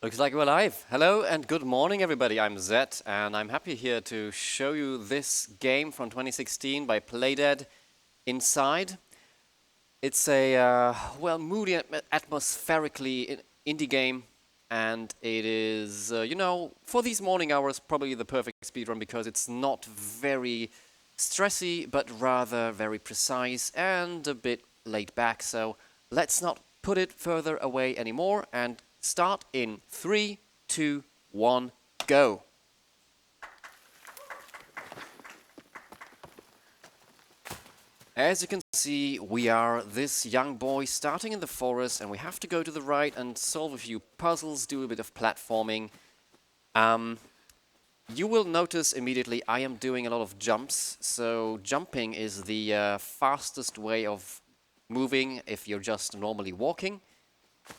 Looks like we're live. Hello and good morning, everybody. I'm Zed, and I'm happy here to show you this game from 2016 by Playdead, Inside. It's a, moody, atmospherically indie game, and it is, for these morning hours, probably the perfect speedrun because it's not very stressy, but rather very precise and a bit laid back. So let's not put it further away anymore and start in 3, 2, 1, go. As you can see, we are this young boy starting in the forest, and we have to go to the right and solve a few puzzles, do a bit of platforming. You will notice immediately I am doing a lot of jumps, so jumping is the fastest way of moving if you're just normally walking.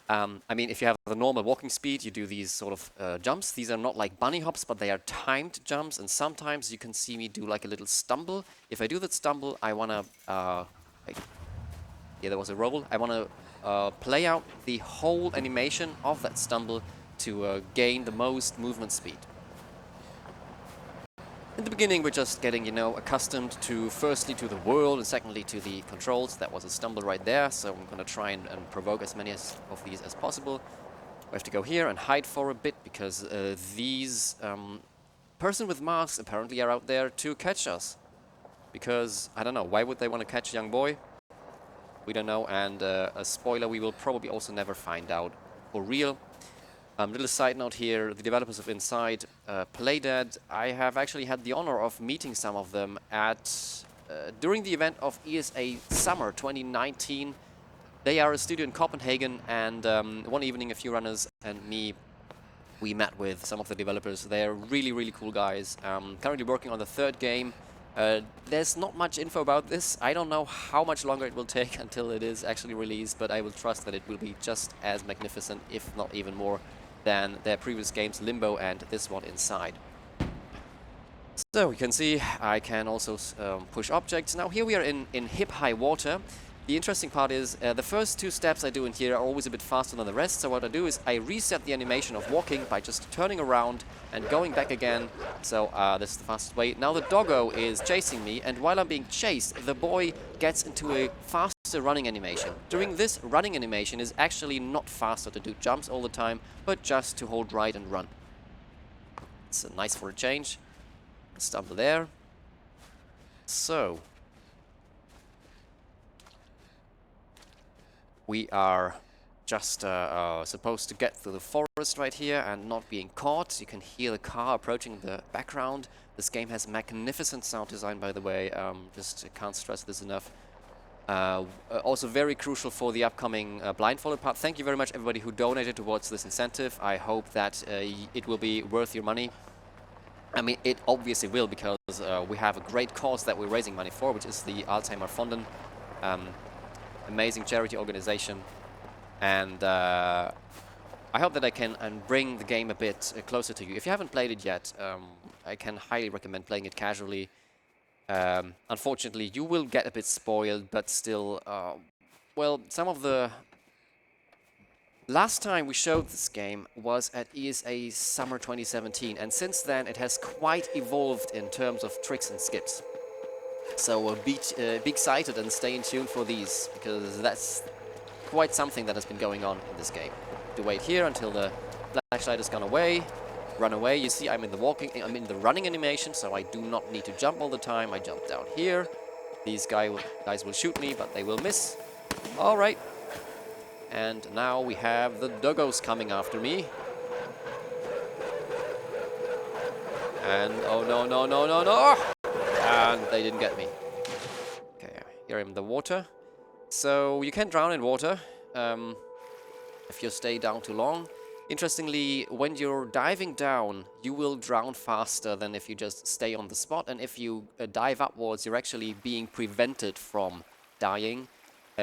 If you have the normal walking speed, you do these sort of jumps. These are not like bunny hops, but they are timed jumps, and sometimes you can see me do like a little stumble. If I do that stumble, I want to... there was a roll. I want to play out the whole animation of that stumble to gain the most movement speed. In the beginning, we're just getting, accustomed to, firstly, to the world, and secondly, to the controls. That was a stumble right there, so I'm going to try and provoke as many of these as possible. We have to go here and hide for a bit, because these person with masks apparently are out there to catch us. Because, I don't know, why would they want to catch a young boy? We don't know, and a spoiler, we will probably also never find out for real. Little side note here, the developers of Inside, Playdead, I have actually had the honor of meeting some of them at during the event of ESA Summer 2019. They are a studio in Copenhagen, and one evening a few runners and me, we met with some of the developers. They're really, really cool guys. Currently working on the third game. There's not much info about this. I don't know how much longer it will take until it is actually released, but I will trust that it will be just as magnificent, if not even more, than their previous games, Limbo and this one, Inside. So you can see I can also push objects. Now here we are in hip-high water. The interesting part is the first two steps I do in here are always a bit faster than the rest. So what I do is I reset the animation of walking by just turning around and going back again. So this is the fastest way. Now the doggo is chasing me, and while I'm being chased, the boy gets into a faster running animation. During this running animation is actually not faster to do jumps all the time, but just to hold right and run. It's nice for a change. Stumble there. So we are just supposed to get through the forest right here and not being caught. You can hear the car approaching the background. This game has magnificent sound design, by the way. Just can't stress this enough. Also very crucial for the upcoming Blindfolded part. Thank you very much, everybody who donated towards this incentive. I hope that it will be worth your money. I mean, it obviously will, because we have a great cause that we're raising money for, which is the Alzheimerfonden. Amazing charity organization, and I hope that I can bring the game a bit closer to you. If you haven't played it yet, I can highly recommend playing it casually. Unfortunately, you will get a bit spoiled, but still, some of the... Last time we showed this game was at ESA Summer 2017, and since then it has quite evolved in terms of tricks and skips. So be excited and stay in tune for these, because that's quite something that has been going on in this game. To wait here until the flashlight has gone away, run away. You see, I'm in the running animation, so I do not need to jump all the time. I jump down here. These guys will shoot me, but they will miss. All right. And now we have the doggos coming after me. And oh no, no, no, no, no! And they didn't get me. Okay, here I'm in the water. So you can drown in water if you stay down too long. Interestingly, when you're diving down, you will drown faster than if you just stay on the spot. And if you dive upwards, you're actually being prevented from dying,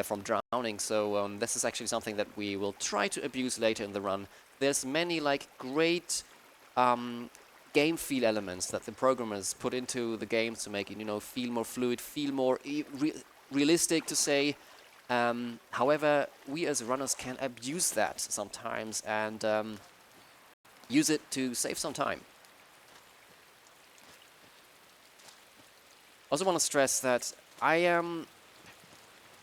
from drowning. So this is actually something that we will try to abuse later in the run. There's many great game feel elements that the programmers put into the game to make it, feel more fluid, feel more realistic, to say. However, we as runners can abuse that sometimes, and use it to save some time. Also want to stress that I am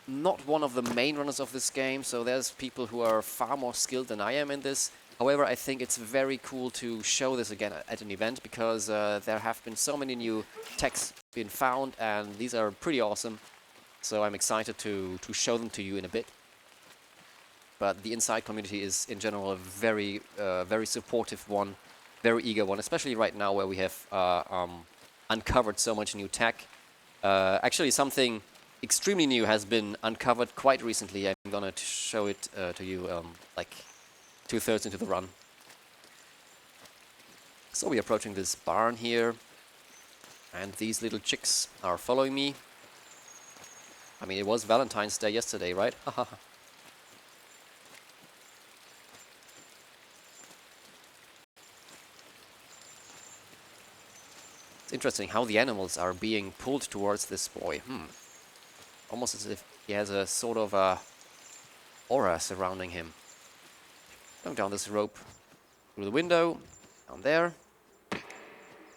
not one of the main runners of this game, so there's people who are far more skilled than I am in this. However, I think it's very cool to show this again at an event, because there have been so many new techs being found, and these are pretty awesome. So I'm excited to show them to you in a bit. But the Inside community is, in general, a very, very supportive one, very eager one, especially right now where we have uncovered so much new tech. Actually, something extremely new has been uncovered quite recently. I'm gonna show it to you like 2/3 into the run. So we're approaching this barn here, and these little chicks are following me. I mean, it was Valentine's Day yesterday, right? It's interesting how the animals are being pulled towards this boy. Almost as if he has a sort of aura surrounding him. Going down this rope through the window, down there.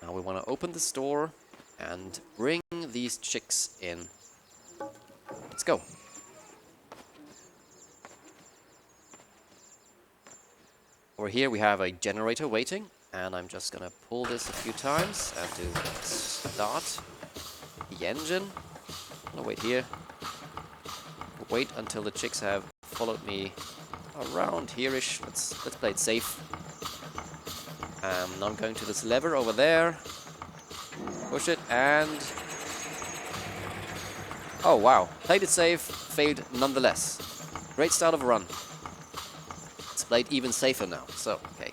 Now we want to open this door and bring these chicks in. Let's go. Over here we have a generator waiting, and I'm just gonna pull this a few times and do start the engine. I'm gonna wait here. Wait until the chicks have followed me around here-ish. Let's play it safe. Now I'm going to this lever over there. Push it and... oh wow, played it safe, failed nonetheless. Great start of a run. It's played even safer now. So, okay,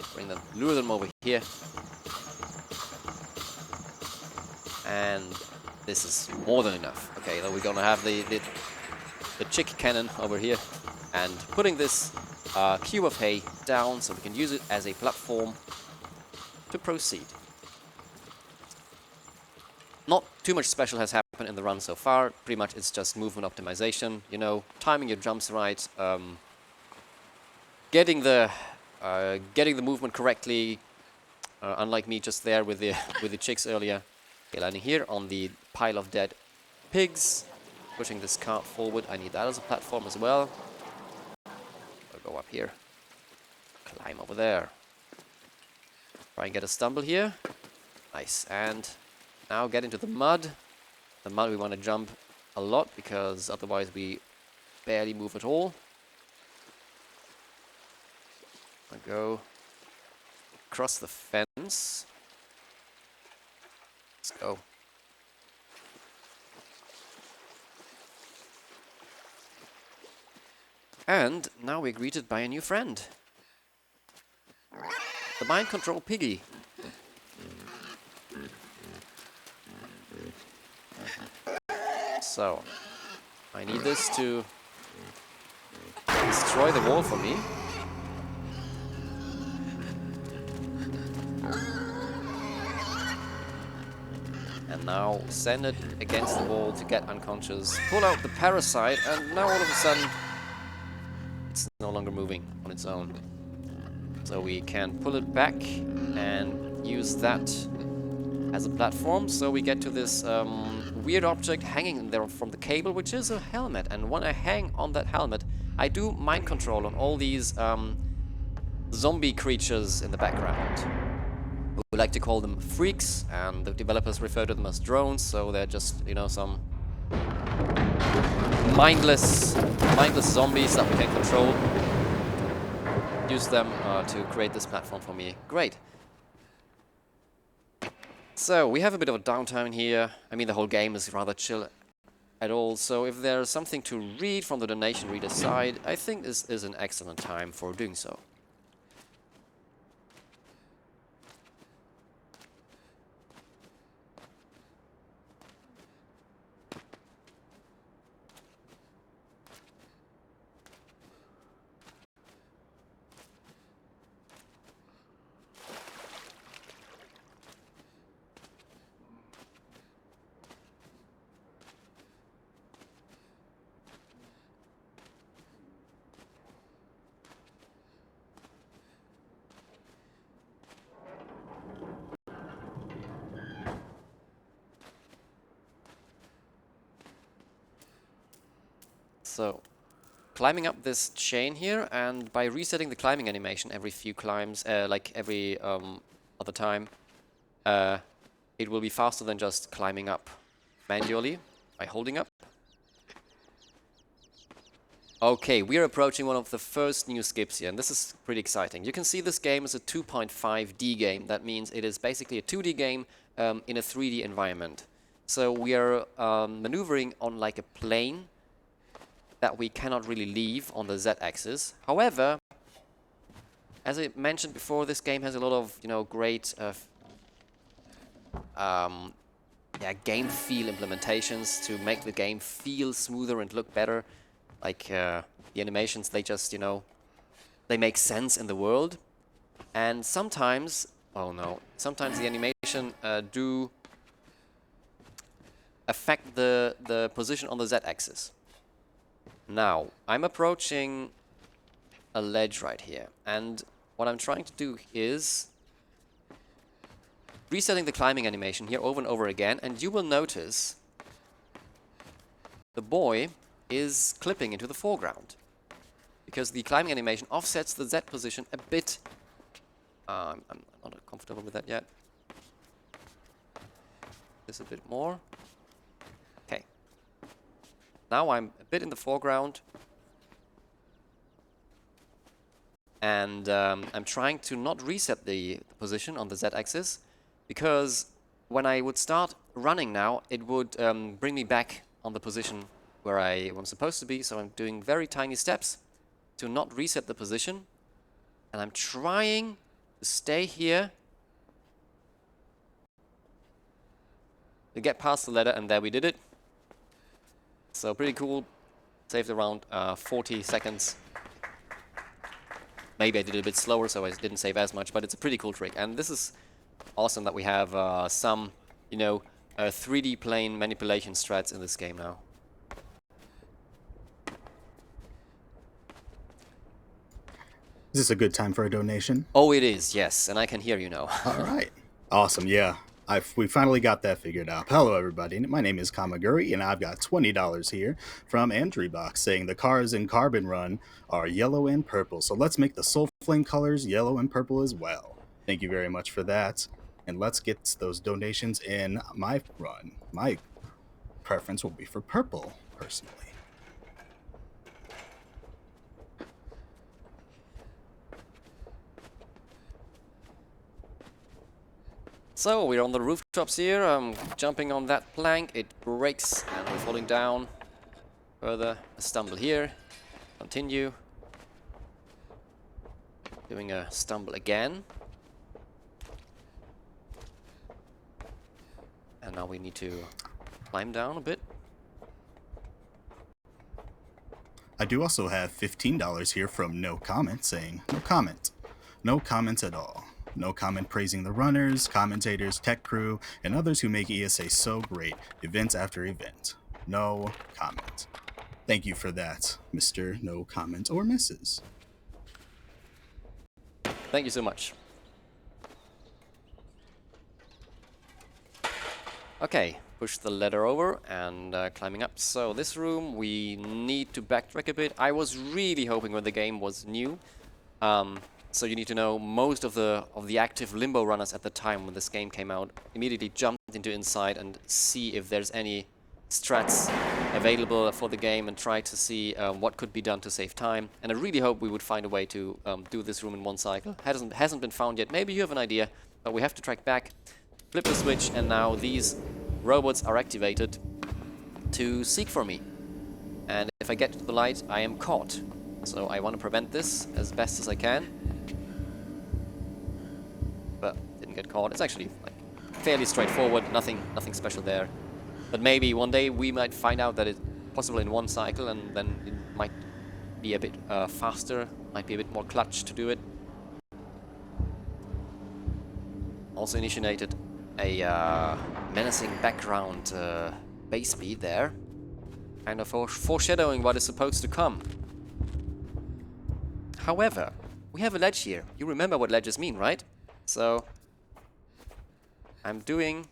lure them over here. And this is more than enough. Okay, then we're gonna have the chick cannon over here, and putting this cube of hay down so we can use it as a platform to proceed. Not too much special has happened in the run so far. Pretty much it's just movement optimization, you know, timing your jumps right, getting the movement correctly, unlike me just there with the chicks earlier. Okay, landing here on the pile of dead pigs. Pushing this cart forward. I need that as a platform as well. I'll go up here. Climb over there. Try and get a stumble here. Nice. And now get into the mud. The mud we want to jump a lot, because otherwise we barely move at all. I'll go across the fence. Let's go. And now we're greeted by a new friend. The mind control piggy. So, I need this to destroy the wall for me. And now send it against the wall to get unconscious. Pull out the parasite, and now all of a sudden it's no longer moving on its own. So we can pull it back and use that as a platform. So we get to this weird object hanging in there from the cable, which is a helmet. And when I hang on that helmet, I do mind control on all these zombie creatures in the background. We like to call them freaks, and the developers refer to them as drones, so they're just, you know, some mindless zombies that we can control. Use them to create this platform for me. Great. So we have a bit of a downtime here. I mean, the whole game is rather chill at all, so if there's something to read from the donation reader side, I think this is an excellent time for doing so. So, climbing up this chain here, and by resetting the climbing animation every few climbs, like every other time, it will be faster than just climbing up manually by holding up. Okay, we're approaching one of the first new skips here, and this is pretty exciting. You can see this game is a 2.5D game. That means it is basically a 2D game in a 3D environment. So we are maneuvering on like a plane that we cannot really leave on the Z-axis. However, as I mentioned before, this game has a lot of, you know, great game feel implementations to make the game feel smoother and look better. Like the animations, they just, you know, they make sense in the world. And sometimes, sometimes the animation do affect the position on the Z-axis. Now, I'm approaching a ledge right here, and what I'm trying to do is resetting the climbing animation here over and over again, and you will notice the boy is clipping into the foreground because the climbing animation offsets the Z position a bit. I'm not comfortable with that yet. This a bit more. Okay. Now I'm a bit in the foreground, and I'm trying to not reset the position on the Z-axis, because when I would start running now, it would bring me back on the position where I'm supposed to be. So I'm doing very tiny steps to not reset the position, and I'm trying to stay here to get past the ladder, and there we did it. So pretty cool. Saved around 40 seconds. Maybe I did it a bit slower, so I didn't save as much, but it's a pretty cool trick. And this is awesome that we have some, you know, 3D plane manipulation strats in this game now. Is this a good time for a donation? Oh, it is, yes, and I can hear you now. All right. Awesome, yeah. We finally got that figured out. Hello, everybody. My name is Kamaguri, and I've got $20 here from Box saying the cars in Carbon Run are yellow and purple. So let's make the Soul Flame colors yellow and purple as well. Thank you very much for that. And let's get those donations in my run. My preference will be for purple, personally. So we're on the rooftops here. I'm jumping on that plank. It breaks and we're falling down. Further, a stumble here. Continue. Doing a stumble again. And now we need to climb down a bit. I do also have $15 here from No Comment saying, no comment. No comments at all. No comment praising the runners, commentators, tech crew, and others who make ESA so great, event after event. No comment. Thank you for that, Mr. No Comment or Mrs. Thank you so much. Okay, push the ladder over and climbing up. So this room, we need to backtrack a bit. I was really hoping when the game was new. So you need to know most of the active limbo runners at the time when this game came out immediately jumped into Inside and see if there's any strats available for the game and try to see what could be done to save time. And I really hope we would find a way to do this room in one cycle. Hasn't been found yet. Maybe you have an idea, but we have to track back, flip the switch, and now these robots are activated to seek for me. And if I get to the light, I am caught. So I want to prevent this as best as I can. But didn't get caught. It's actually like fairly straightforward, nothing special there. But maybe one day we might find out that it's possible in one cycle, and then it might be a bit faster, might be a bit more clutch to do it. Also initiated a menacing background base speed there, kind of foreshadowing what is supposed to come. However, we have a ledge here. You remember what ledges mean, right? So I'm doing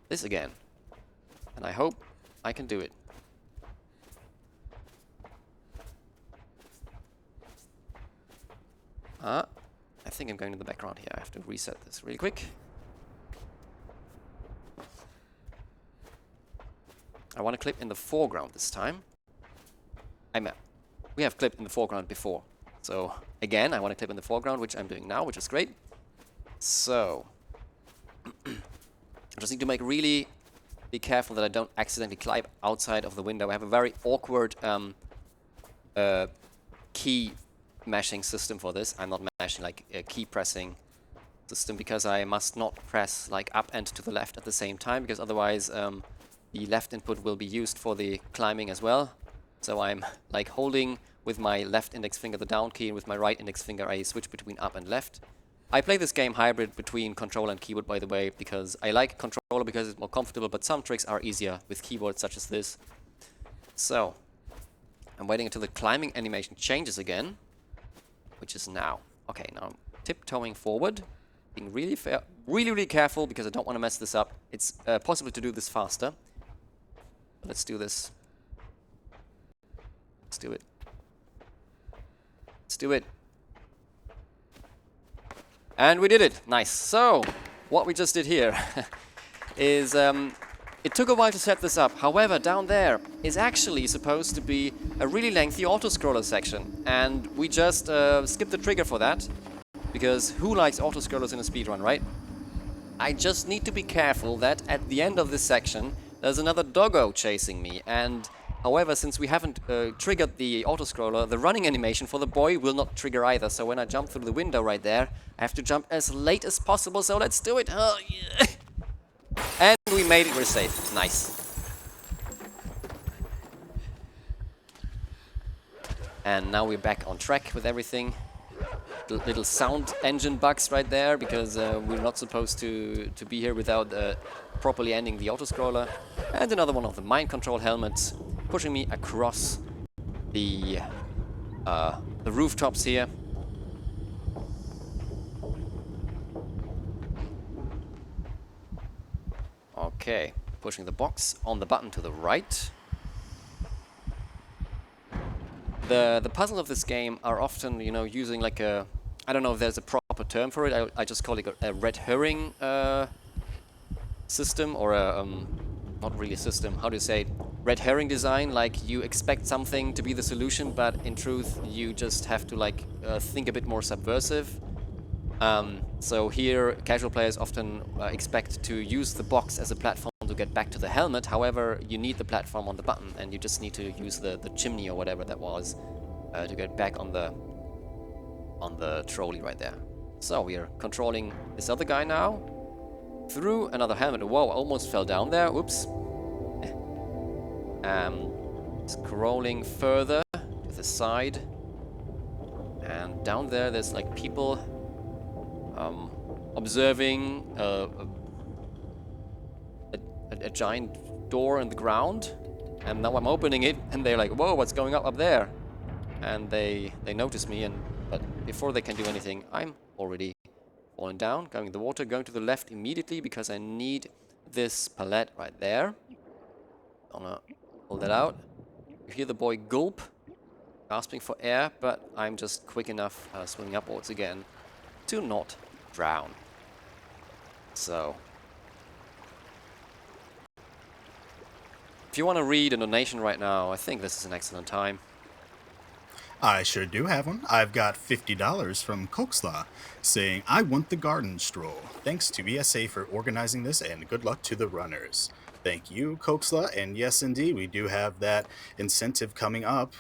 this again, and I hope I can do it. I think I'm going to the background here. I have to reset this really quick. I want to clip in the foreground this time. We have clipped in the foreground before. So again, I want to clip in the foreground, which I'm doing now, which is great. So I just need to be careful that I don't accidentally climb outside of the window. I have a very awkward key mashing system for this. I'm not mashing, like a key pressing system, because I must not press like up and to the left at the same time, because otherwise the left input will be used for the climbing as well. So I'm like holding with my left index finger the down key, and with my right index finger I switch between up and left. I play this game hybrid between controller and keyboard, by the way, because I like controller because it's more comfortable, but some tricks are easier with keyboard, such as this. So I'm waiting until the climbing animation changes again, which is now. Okay, now I'm tiptoeing forward, being really careful, because I don't want to mess this up. It's possible to do this faster. Let's do this. Let's do it. Let's do it. And we did it. Nice. So, what we just did here is it took a while to set this up. However, down there is actually supposed to be a really lengthy auto-scroller section. And we just skipped the trigger for that, because who likes auto-scrollers in a speedrun, right? I just need to be careful that at the end of this section there's another doggo chasing me, and however, since we haven't triggered the auto-scroller, the running animation for the boy will not trigger either. So when I jump through the window right there, I have to jump as late as possible, so let's do it! Oh, yeah. And we made it, we're safe. Nice. And now we're back on track with everything. Little sound engine bugs right there, because we're not supposed to be here without properly ending the auto-scroller. And another one of the mind control helmets pushing me across the rooftops here. Okay, pushing the box on the button to the right. The puzzles of this game are often, you know, using like a, I don't know if there's a proper term for it. I just call it a red herring system, or a not really a system. How do you say it? Red herring design. Like you expect something to be the solution, but in truth you just have to like think a bit more subversive. So here, casual players often expect to use the box as a platform to get back to the helmet. However, you need the platform on the button, and you just need to use the chimney or whatever that was to get back on the trolley right there. So we are controlling this other guy now through another helmet. Whoa, I almost fell down there. Oops. Scrolling further to the side, and down there's like people observing a giant door in the ground, and now I'm opening it, and they're like, "Whoa, what's going up there?" And they notice me, but before they can do anything, I'm already falling down, going in the water, going to the left immediately because I need this palette right there. I'm gonna pull that out. You hear the boy gulp, gasping for air, but I'm just quick enough swimming upwards again to not drown. So if you want to read a donation right now, I think this is an excellent time. I sure do have one. I've got $50 from Coxla saying, "I want the garden stroll. Thanks to ESA for organizing this, and good luck to the runners." Thank you, Coxla. And yes, indeed, we do have that incentive coming up.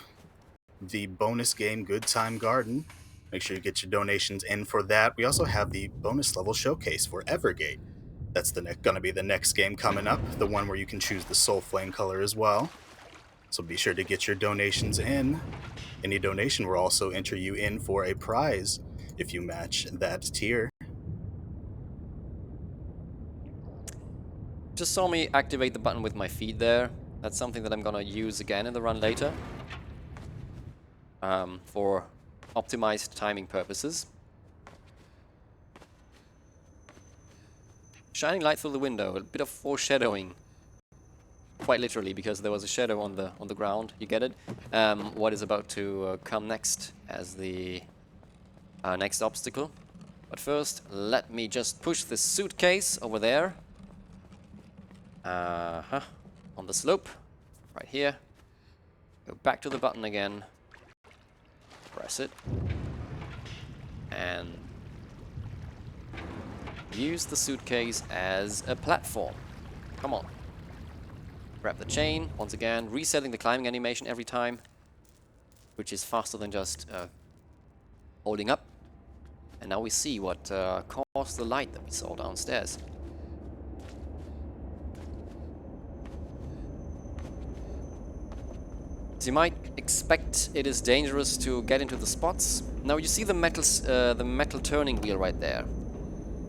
The bonus game, Good Time Garden. Make sure you get your donations in for that. We also have the bonus level showcase for Evergate. That's going to be the next game coming up, the one where you can choose the Soul Flame color as well. So be sure to get your donations in. Any donation will also enter you in for a prize if you match that tier. Just saw me activate the button with my feet there. That's something that I'm gonna use again in the run later. For optimized timing purposes. Shining light through the window, a bit of foreshadowing. Quite literally, because there was a shadow on the ground. You get it? What is about to come next as the next obstacle. But first, let me just push this suitcase over there. On the slope, right here. Go back to the button again. Press it. And use the suitcase as a platform. Come on. Grab the chain, once again, resetting the climbing animation every time, which is faster than just holding up. And now we see what caused the light that we saw downstairs. As you might expect, it is dangerous to get into the spots. Now you see the metal turning wheel right there.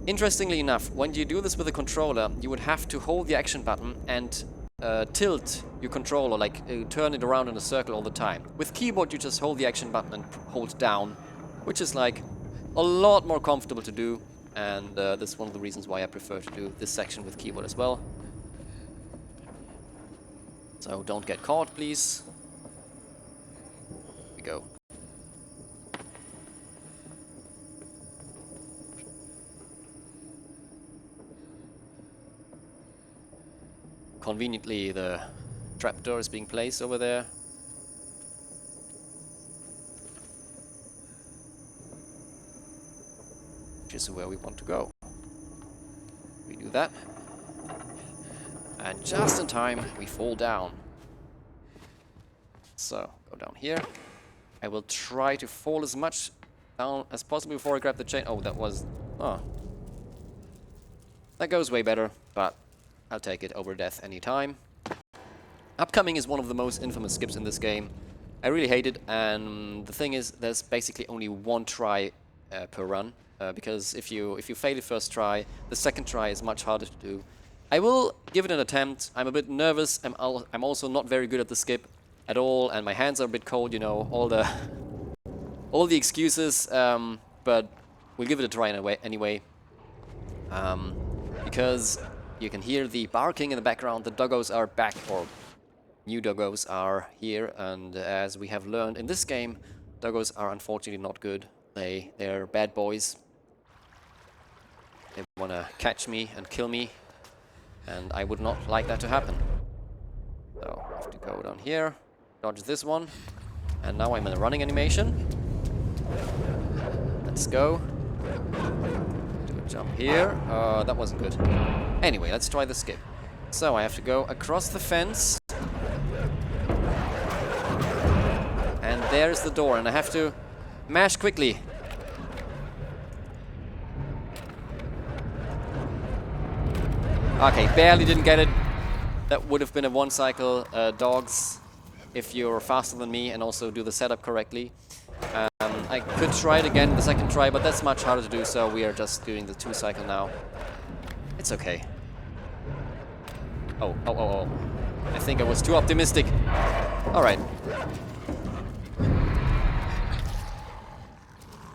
Interestingly enough, when you do this with a controller, you would have to hold the action button and tilt your controller, like turn it around in a circle all the time. With keyboard, you just hold the action button and hold down, which is like a lot more comfortable to do, and this is one of the reasons why I prefer to do this section with keyboard as well. So don't get caught, please. Here we go. Conveniently, the trapdoor is being placed over there. Which is where we want to go. We do that. And just in time, we fall down. So, go down here. I will try to fall as much down as possible before I grab the chain. Oh, that was... Oh. That goes way better, but I'll take it over death anytime. Upcoming is one of the most infamous skips in this game. I really hate it, and the thing is, there's basically only one try per run. Because if you fail the first try, the second try is much harder to do. I will give it an attempt. I'm a bit nervous. I'm also not very good at the skip at all, and my hands are a bit cold. You know, all the excuses. But we'll give it a try anyway. Because you can hear the barking in the background. The doggos are back, or new doggos are here, and as we have learned in this game, doggos are unfortunately not good. They're bad boys. They want to catch me and kill me, and I would not like that to happen. So I have to go down here, dodge this one, and now I'm in a running animation. Let's go. Do a jump here. That wasn't good. Anyway, let's try the skip. So I have to go across the fence, and there's the door, and I have to mash quickly. Okay, barely didn't get it. That would have been a one-cycle dogs if you're faster than me and also do the setup correctly. I could try it again the second try, but that's much harder to do, so we are just doing the two-cycle now. It's okay. Oh. I think I was too optimistic. Alright.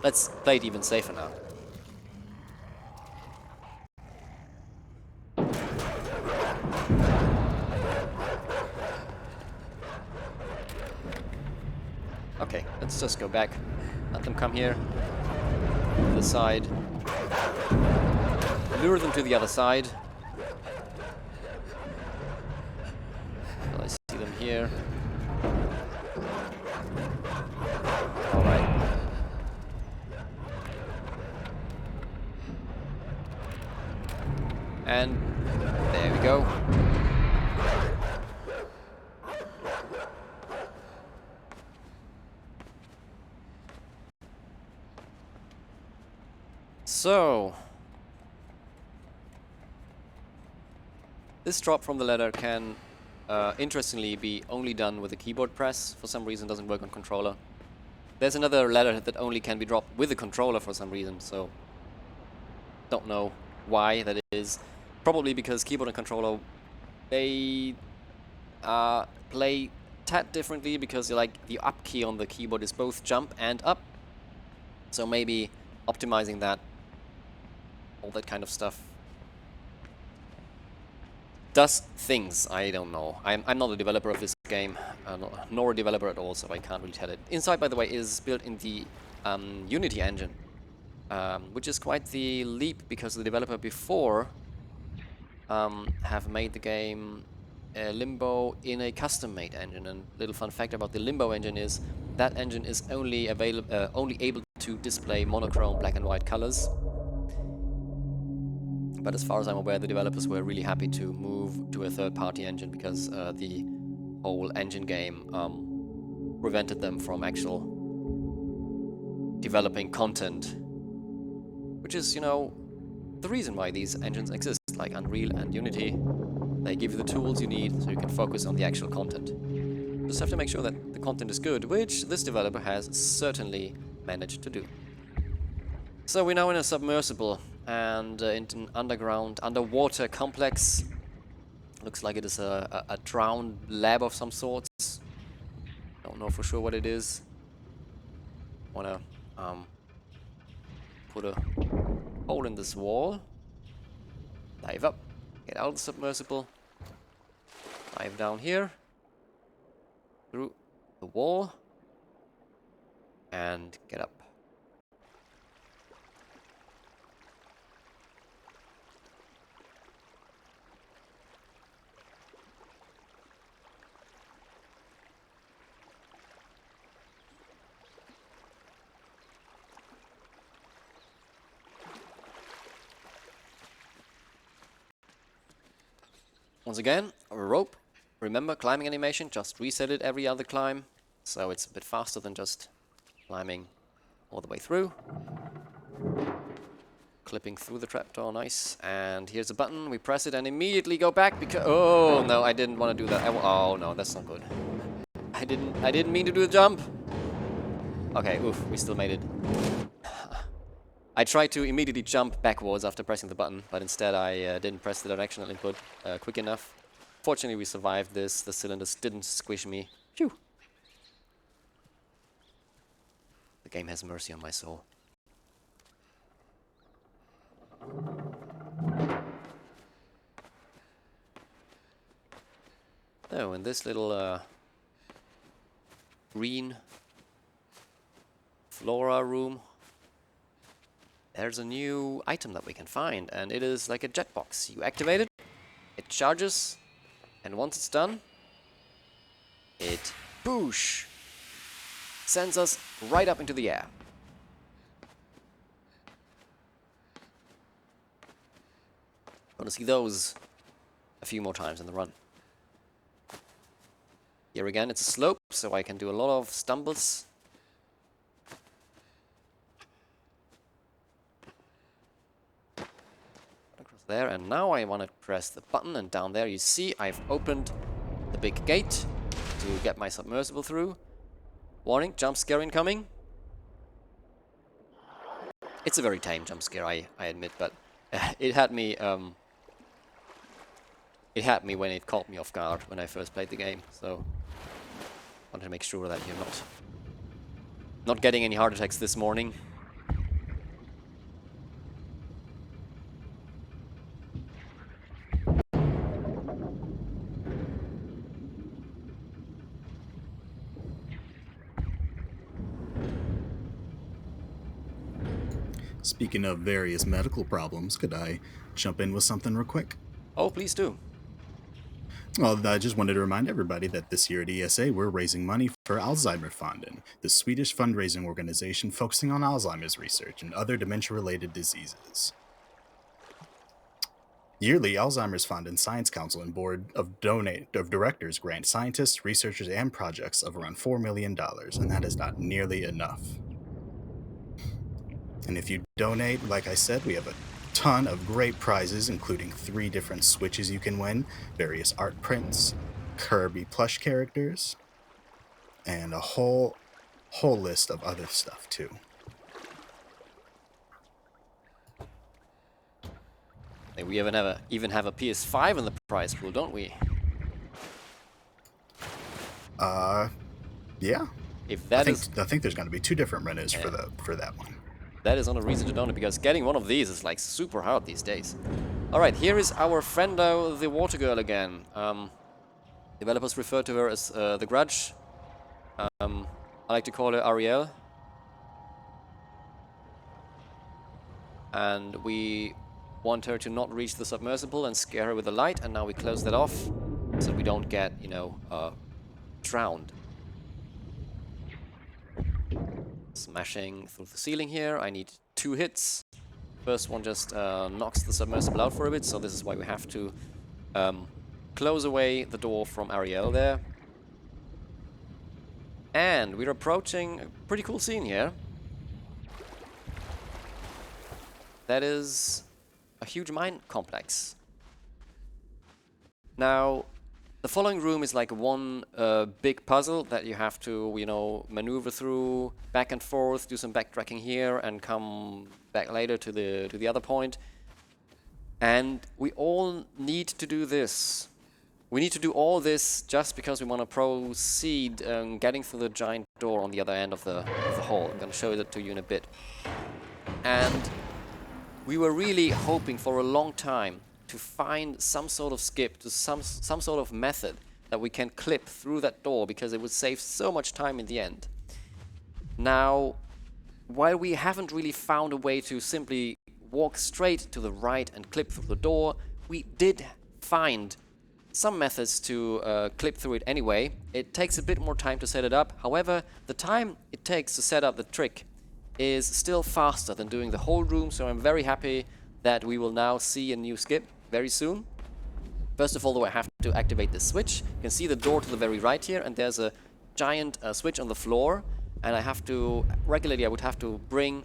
Let's play it even safer now. Okay, let's just go back. Let them come here. To the side. Lure them to the other side. Will I see them here? Alright. And there we go. So, this drop from the ladder can, interestingly, be only done with a keyboard press. For some reason, doesn't work on controller. There's another ladder that only can be dropped with a controller for some reason, so don't know why that is. Probably because keyboard and controller, they play tad differently, because like the up key on the keyboard is both jump and up. So maybe optimizing that, all that kind of stuff, does things. I don't know. I'm not a developer of this game, nor a developer at all, so I can't really tell it. Inside, by the way, is built in the Unity engine. which is quite the leap because the developer before have made the game Limbo in a custom-made engine. And little fun fact about the Limbo engine is that engine is only able to display monochrome black and white colors. But as far as I'm aware, the developers were really happy to move to a third-party engine because the whole engine game prevented them from actual developing content, which is, you know, the reason why these engines exist, like Unreal and Unity. They give you the tools you need so you can focus on the actual content. You just have to make sure that the content is good, which this developer has certainly managed to do. So we're now in a submersible and in an underwater complex. Looks like it is a drowned lab of some sorts. Don't know for sure what it is. Wanna put a hole in this wall. Dive up. Get out of the submersible. Dive down here. Through the wall. And get up. Once again, a rope. Remember, climbing animation, just reset it every other climb. So it's a bit faster than just climbing all the way through. Clipping through the trapdoor, nice. And here's a button, we press it and immediately go back because... Oh, no, I didn't want to do that. Oh, no, that's not good. I didn't mean to do the jump. Okay, oof, we still made it. I tried to immediately jump backwards after pressing the button, but instead I didn't press the directional input quick enough. Fortunately, we survived this. The cylinders didn't squish me. Phew. The game has mercy on my soul. Oh, in this little green flora room, there's a new item that we can find, and it is like a jetbox. You activate it, it charges, and once it's done, it boosh sends us right up into the air. Gonna see those a few more times in the run. Here again, it's a slope, so I can do a lot of stumbles. There, and now I want to press the button, and down there you see I've opened the big gate to get my submersible through. Warning, jump scare incoming. It's a very tame jump scare, I admit, but it had me when it caught me off guard when I first played the game, so I wanted to make sure that you're not getting any heart attacks this morning. Speaking of various medical problems, could I jump in with something real quick? Oh, please do. Well, I just wanted to remind everybody that this year at ESA, we're raising money for Alzheimerfonden, the Swedish fundraising organization focusing on Alzheimer's research and other dementia-related diseases. Yearly, Alzheimerfonden Science Council and Board of Directors grant scientists, researchers, and projects of around $4 million, and that is not nearly enough. And if you donate, like I said, we have a ton of great prizes, including 3 different Switches you can win, various art prints, Kirby plush characters, and a whole list of other stuff too. We even have a PS5 in the prize pool, don't we? Yeah. If that I think there's going to be 2 different winners for that one. That is not a reason to donate, because getting one of these is like super hard these days. Alright, here is our friendo, the water girl again. Developers refer to her as the Grudge. I like to call her Ariel. and we want her to not reach the submersible and scare her with the light, and now we close that off so we don't get, you know, drowned. Smashing through the ceiling here. I need 2 hits. First one just knocks the submersible out for a bit, so this is why we have to close away the door from Ariel there. And we're approaching a pretty cool scene here. That is a huge mine complex. Now, the following room is like one big puzzle that you have to, you know, maneuver through back and forth, do some backtracking here, and come back later to the other point. And we all need to do this. We need to do all this just because we want to proceed getting through the giant door on the other end of the hall. I'm going to show it to you in a bit. And we were really hoping for a long time to find some sort of skip, to some sort of method that we can clip through that door, because it would save so much time in the end. Now, while we haven't really found a way to simply walk straight to the right and clip through the door, we did find some methods to clip through it anyway. It takes a bit more time to set it up. However, the time it takes to set up the trick is still faster than doing the whole room, so I'm very happy that we will now see a new skip very soon. First of all, though, I have to activate this switch. You can see the door to the very right here, and there's a giant switch on the floor, and I have to, regularly I would have to bring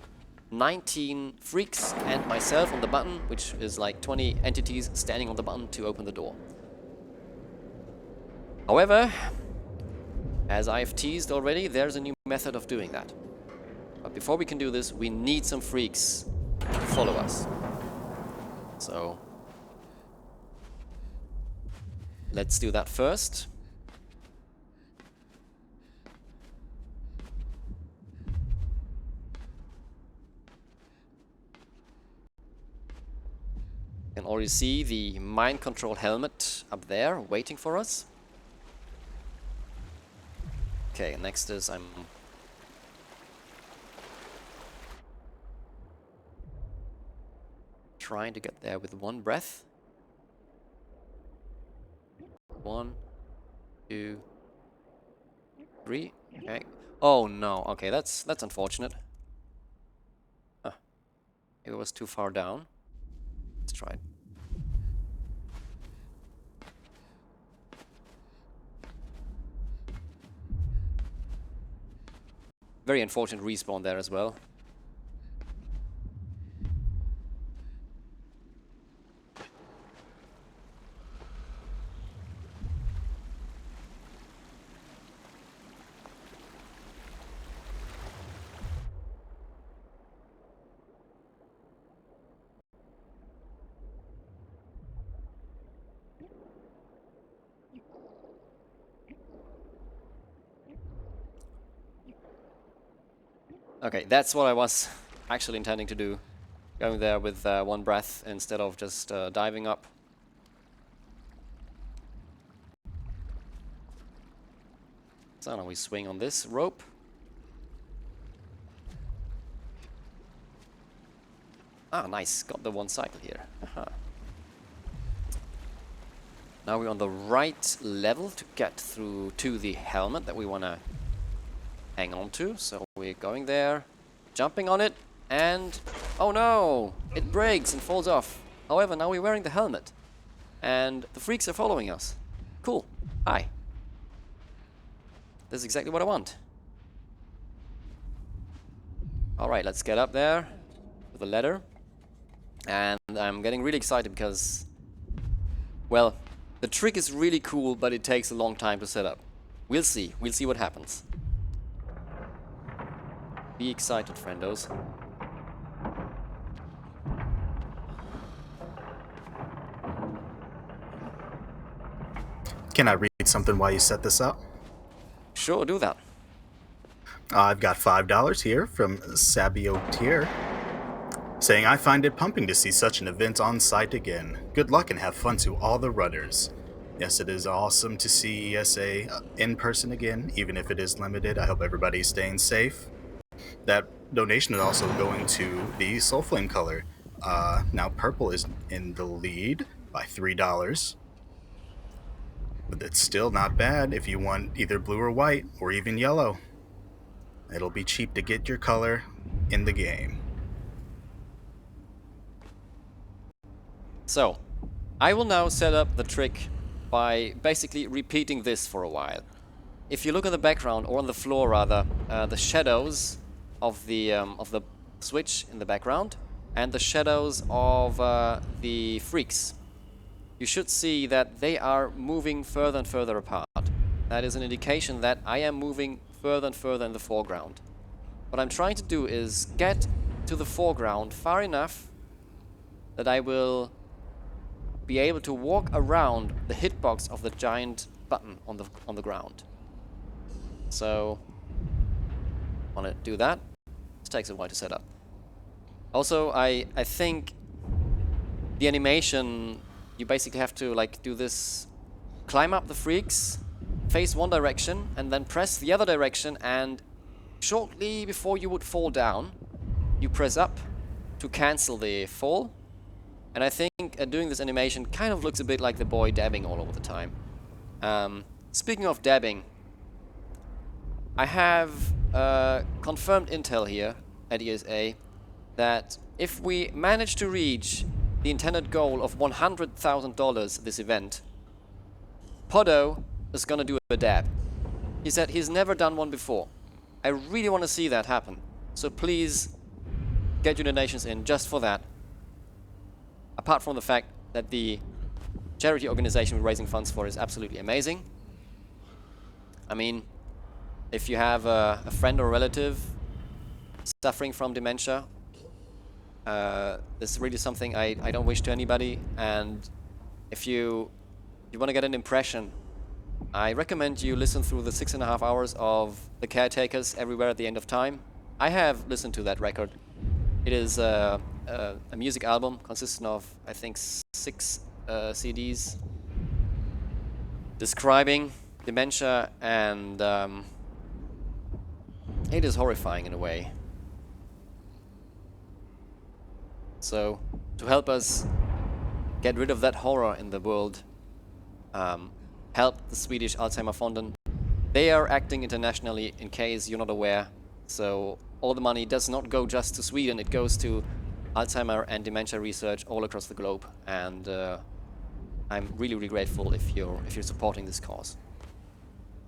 19 freaks and myself on the button, which is like 20 entities standing on the button to open the door. However, as I've teased already, there's a new method of doing that. But before we can do this, we need some freaks to follow us. So let's do that first. You can already see the mind control helmet up there waiting for us. Okay, next is I'm trying to get there with one breath. 1, 2, 3. Okay. Oh no. Okay, that's unfortunate. It was too far down. Let's try it. Very unfortunate respawn there as well. Okay, that's what I was actually intending to do. Going there with one breath instead of just diving up. So now we swing on this rope. Ah, nice. Got the one cycle here. Now we're on the right level to get through to the helmet that we want to hang on to. So we're going there, jumping on it, and oh no! It breaks and falls off. However, now we're wearing the helmet, and the freaks are following us. Cool. Hi. This is exactly what I want. Alright, let's get up there with the ladder. And I'm getting really excited because, well, the trick is really cool, but it takes a long time to set up. We'll see. We'll see what happens. Be excited, friendos. Can I read something while you set this up? Sure, do that. I've got $5 here from Sabio Tier, saying, I find it pumping to see such an event on site again. Good luck and have fun to all the runners. Yes, it is awesome to see ESA in person again, even if it is limited. I hope everybody's staying safe. That donation is also going to the Soulflame color. Now purple is in the lead by $3. But it's still not bad if you want either blue or white, or even yellow. It'll be cheap to get your color in the game. So, I will now set up the trick by basically repeating this for a while. If you look at the background, or on the floor rather, the shadows of the switch in the background, and the shadows of the freaks, you should see that they are moving further and further apart. That is an indication that I am moving further and further in the foreground. What I'm trying to do is get to the foreground far enough that I will be able to walk around the hitbox of the giant button on the ground. So, want to do that. This takes a while to set up. Also, I think the animation, you basically have to like do this, climb up the freaks, face one direction, and then press the other direction, and shortly before you would fall down, you press up to cancel the fall. And I think doing this animation kind of looks a bit like the boy dabbing all over the time. Speaking of dabbing, I have confirmed intel here at ESA that if we manage to reach the intended goal of $100,000 this event, Podo is gonna do a dab. He said he's never done one before. I really want to see that happen. So please get your donations in just for that. Apart from the fact that the charity organization we're raising funds for is absolutely amazing. I mean, if you have a friend or relative suffering from dementia, this is really something I don't wish to anybody. And if you want to get an impression, I recommend you listen through the 6.5 hours of The Caretakers Everywhere at the End of Time. I have listened to that record. It is a music album consisting of, I think, 6 CDs describing dementia, and it is horrifying in a way. So, to help us get rid of that horror in the world, help the Swedish Alzheimer Fonden. They are acting internationally, in case you're not aware. So all the money does not go just to Sweden, it goes to Alzheimer and dementia research all across the globe. And I'm really, really grateful if you're supporting this cause.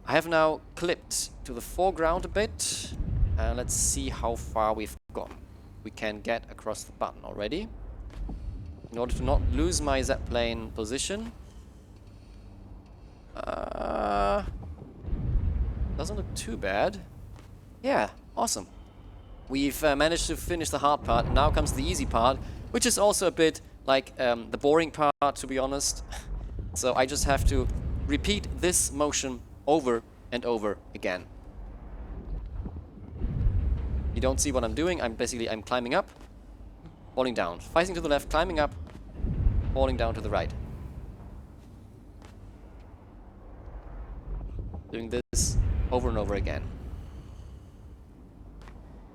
I have now clipped to the foreground a bit. Let's see how far we've gone. We can get across the button already. In order to not lose my Z-plane position. Doesn't look too bad. Yeah, awesome. We've managed to finish the hard part, and now comes the easy part, which is also a bit like the boring part, to be honest. So I just have to repeat this motion over and over again. You don't see what I'm doing. I'm climbing up, falling down, facing to the left, climbing up, falling down to the right. Doing this over and over again.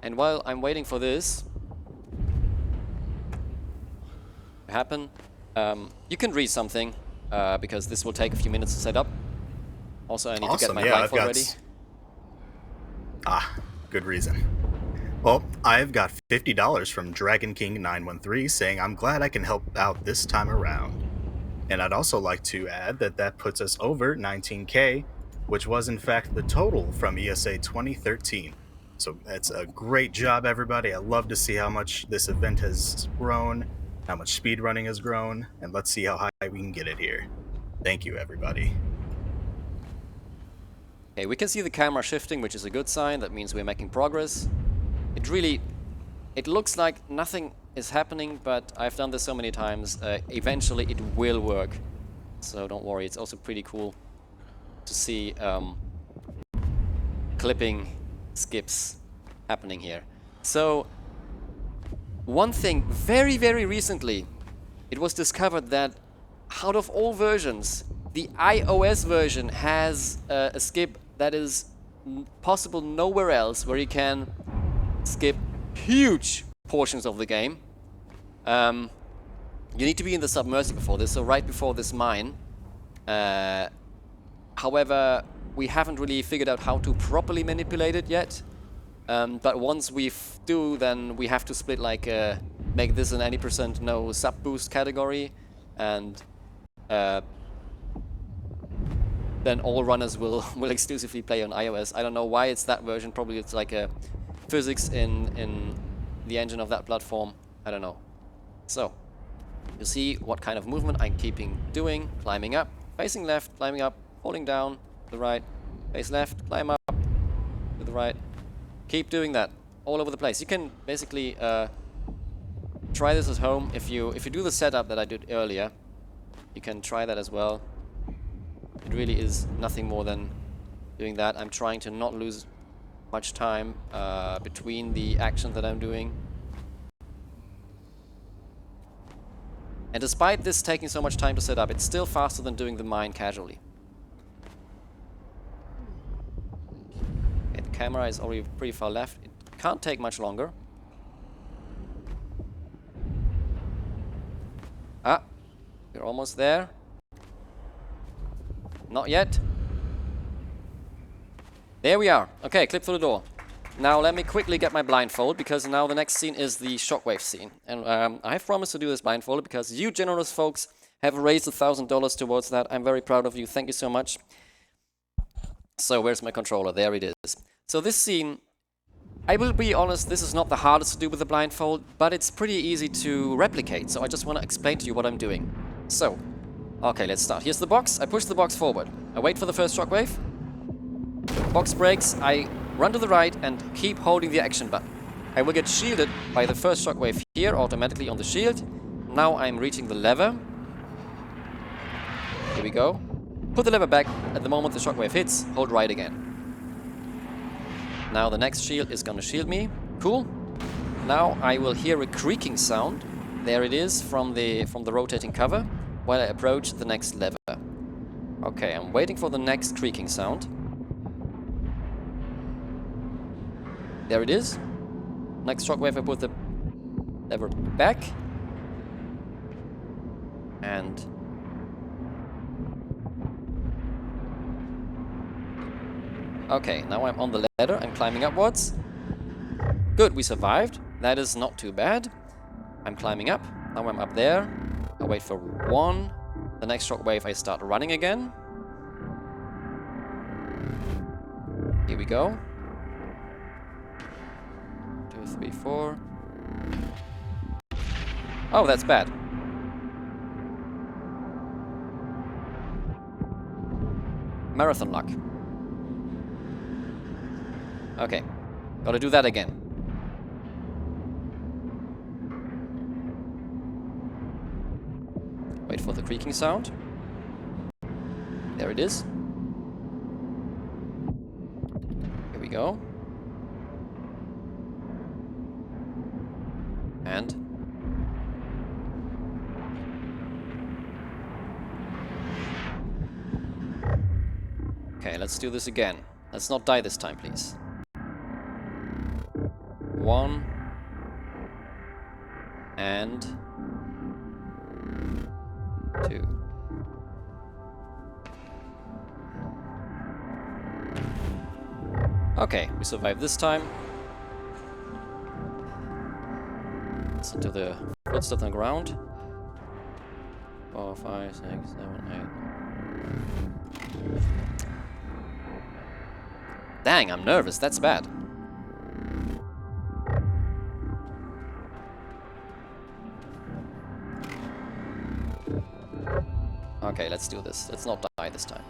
And while I'm waiting for this to happen, you can read something, because this will take a few minutes to set up. Also, I need to get my blindfold ready. Good reason. Well, I've got $50 from Dragon King 913 saying I'm glad I can help out this time around. And I'd also like to add that puts us over 19K, which was in fact the total from ESA 2013. So that's a great job, everybody. I love to see how much this event has grown, how much speedrunning has grown, and let's see how high we can get it here. Thank you, everybody. Okay, we can see the camera shifting, which is a good sign. That means we're making progress. It looks like nothing is happening, but I've done this so many times. Eventually it will work. So don't worry, it's also pretty cool to see clipping skips happening here. So one thing, very, very recently, it was discovered that out of all versions, the iOS version has a skip that is possible nowhere else, where you can skip huge portions of the game. You need to be in the submersible before this, so right before this mine. However, we haven't really figured out how to properly manipulate it yet. But once we do, then we have to split like make this an any percent no sub boost category, and then all runners will exclusively play on iOS. I don't know why it's that version. Probably it's like a physics in the engine of that platform. I don't know. So you see what kind of movement I'm keeping doing. Climbing up, facing left, climbing up, holding down to the right, face left, climb up to the right. Keep doing that all over the place. You can basically try this at home. If you do the setup that I did earlier, you can try that as well. It really is nothing more than doing that. I'm trying to not lose much time between the actions that I'm doing. And despite this taking so much time to set up, it's still faster than doing the mine casually. Okay, the camera is already pretty far left. It can't take much longer. Ah, we're almost there. Not yet. There we are. Okay, clip through the door. Now let me quickly get my blindfold, because now the next scene is the shockwave scene. And I have promised to do this blindfolded because you generous folks have raised $1,000 towards that. I'm very proud of you. Thank you so much. So where's my controller? There it is. So this scene, I will be honest, this is not the hardest to do with the blindfold, but it's pretty easy to replicate. So I just want to explain to you what I'm doing. So, okay, let's start. Here's the box. I push the box forward. I wait for the first shockwave. Box breaks. I run to the right and keep holding the action button. I will get shielded by the first shockwave here, automatically on the shield. Now I'm reaching the lever. Here we go. Put the lever back. At the moment the shockwave hits, hold right again. Now the next shield is gonna shield me. Cool. Now I will hear a creaking sound. There it is from the rotating cover while I approach the next lever. Okay, I'm waiting for the next creaking sound. There it is. Next shockwave, I put the lever back. And okay, now I'm on the ladder. I'm climbing upwards. Good, we survived. That is not too bad. I'm climbing up. Now I'm up there. I wait for one. The next shockwave, I start running again. Here we go. 2, 3, 4. Oh, that's bad. Marathon luck. Okay, gotta do that again. Wait for the creaking sound. There it is. Here we go. And okay, let's do this again. Let's not die this time, please. 1 and 2. Okay, we survived this time. Listen to the footsteps on the ground. 4, 5, 6, 7, 8. Dang, I'm nervous. That's bad. Okay, let's do this. Let's not die this time.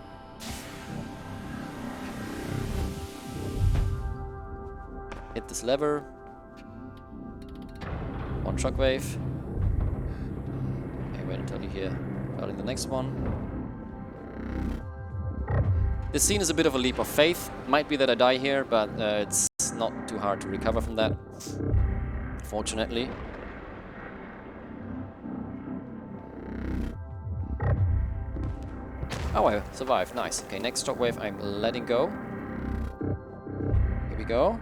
Hit this lever. 1 shockwave. Okay, wait until you hear starting the next one. This scene is a bit of a leap of faith. Might be that I die here, but it's not too hard to recover from that, fortunately. Oh, I survived. Nice. Okay, next shockwave I'm letting go. Here we go.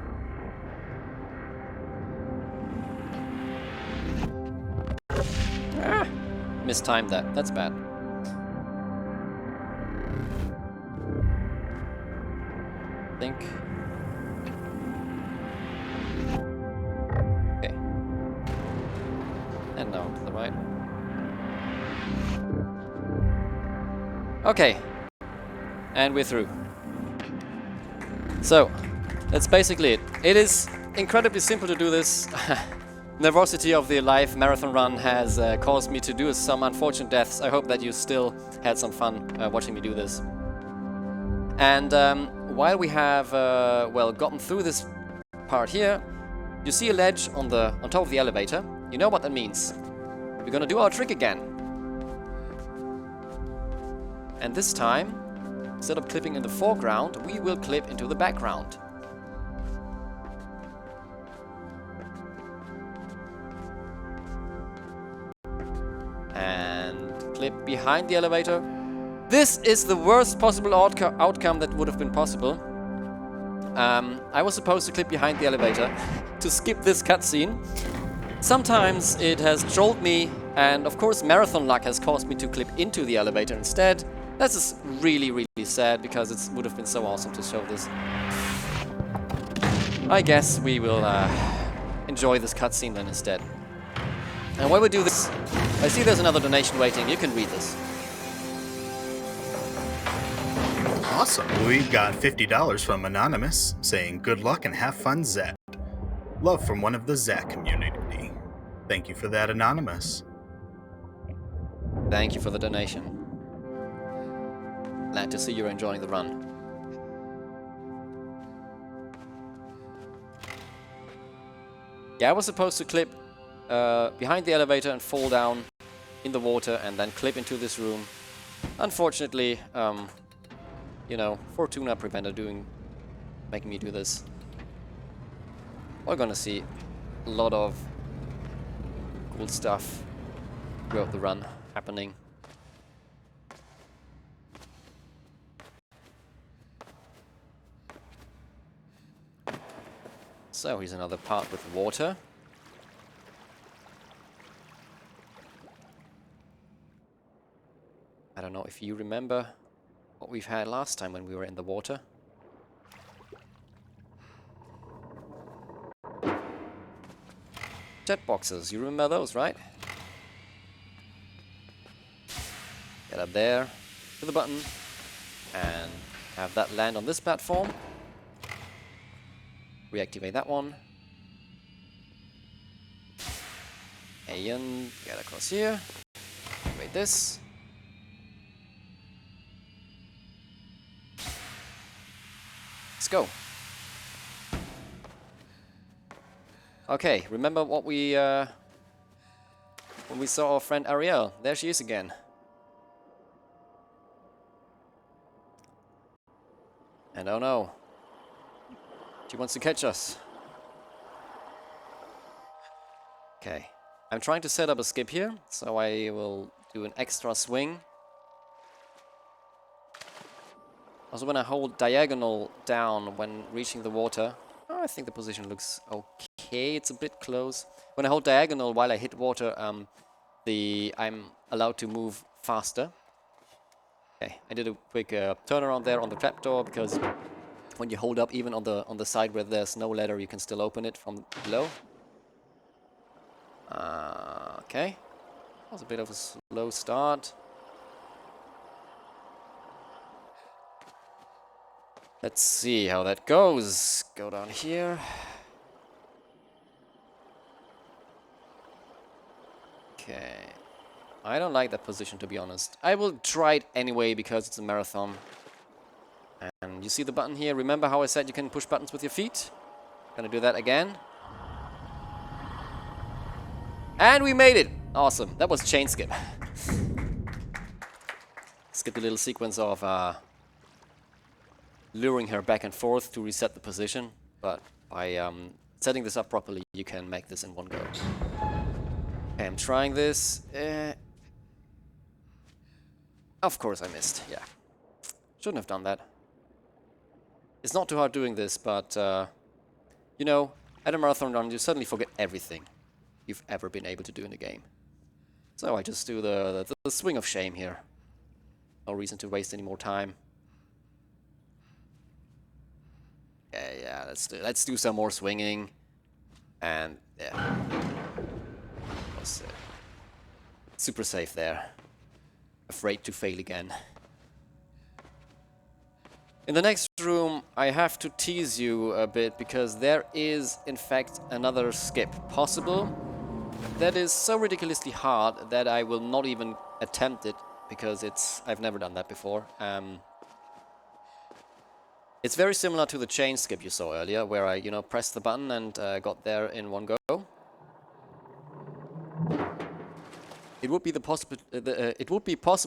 mistimed that. That's bad. Think. Okay. And now to the right. Okay. And we're through. So, that's basically it. It is incredibly simple to do this. Nervosity of the live marathon run has caused me to do some unfortunate deaths. I hope that you still had some fun watching me do this. And while we have well gotten through this part here, you see a ledge on top of the elevator. You know what that means. We're gonna do our trick again. And this time, instead of clipping in the foreground, we will clip into the background. And clip behind the elevator. This is the worst possible outcome that would have been possible. I was supposed to clip behind the elevator to skip this cutscene. Sometimes it has trolled me, and of course marathon luck has caused me to clip into the elevator instead. This is really, really sad because it would have been so awesome to show this. I guess we will enjoy this cutscene then instead. And while we do this, I see there's another donation waiting. You can read this. Awesome. We've got $50 from Anonymous saying, "Good luck and have fun, Zach. Love from one of the Zach community." Thank you for that, Anonymous. Thank you for the donation. Glad to see you're enjoying the run. Yeah, I was supposed to clip behind the elevator and fall down in the water and then clip into this room. Unfortunately, you know, Fortuna prevented making me do this. We're gonna see a lot of cool stuff throughout the run happening. So here's another part with water. I don't know if you remember what we've had last time when we were in the water. Jetboxes, you remember those, right? Get up there, to the button, and have that land on this platform. Reactivate that one. And get across here. Activate this. Let's go. Okay, remember what we when we saw our friend Ariel. There she is again. And oh no, she wants to catch us. Okay, I'm trying to set up a skip here, so I will do an extra swing. Also, when I hold diagonal down when reaching the water, oh, I think the position looks okay. It's a bit close. When I hold diagonal while I hit water, I'm allowed to move faster. Okay, I did a quick turnaround there on the trapdoor because when you hold up, even on the side where there's no ladder, you can still open it from below. Okay, that was a bit of a slow start. Let's see how that goes. Go down here. Okay. I don't like that position, to be honest. I will try it anyway because it's a marathon. And you see the button here? Remember how I said you can push buttons with your feet? Gonna do that again. And we made it! Awesome. That was chain skip. Skip a little sequence of luring her back and forth to reset the position. But by setting this up properly, you can make this in one go. Okay, I'm trying this. Of course I missed, yeah. Shouldn't have done that. It's not too hard doing this, but, you know, at a marathon run, you suddenly forget everything you've ever been able to do in a game. So I just do the swing of shame here. No reason to waste any more time. Yeah, let's do some more swinging. And yeah, was super safe there. Afraid to fail again. In the next room, I have to tease you a bit because there is, in fact, another skip possible. That is so ridiculously hard that I will not even attempt it because I've never done that before. It's very similar to the chain skip you saw earlier, where I, pressed the button and got there in one go. It would be possible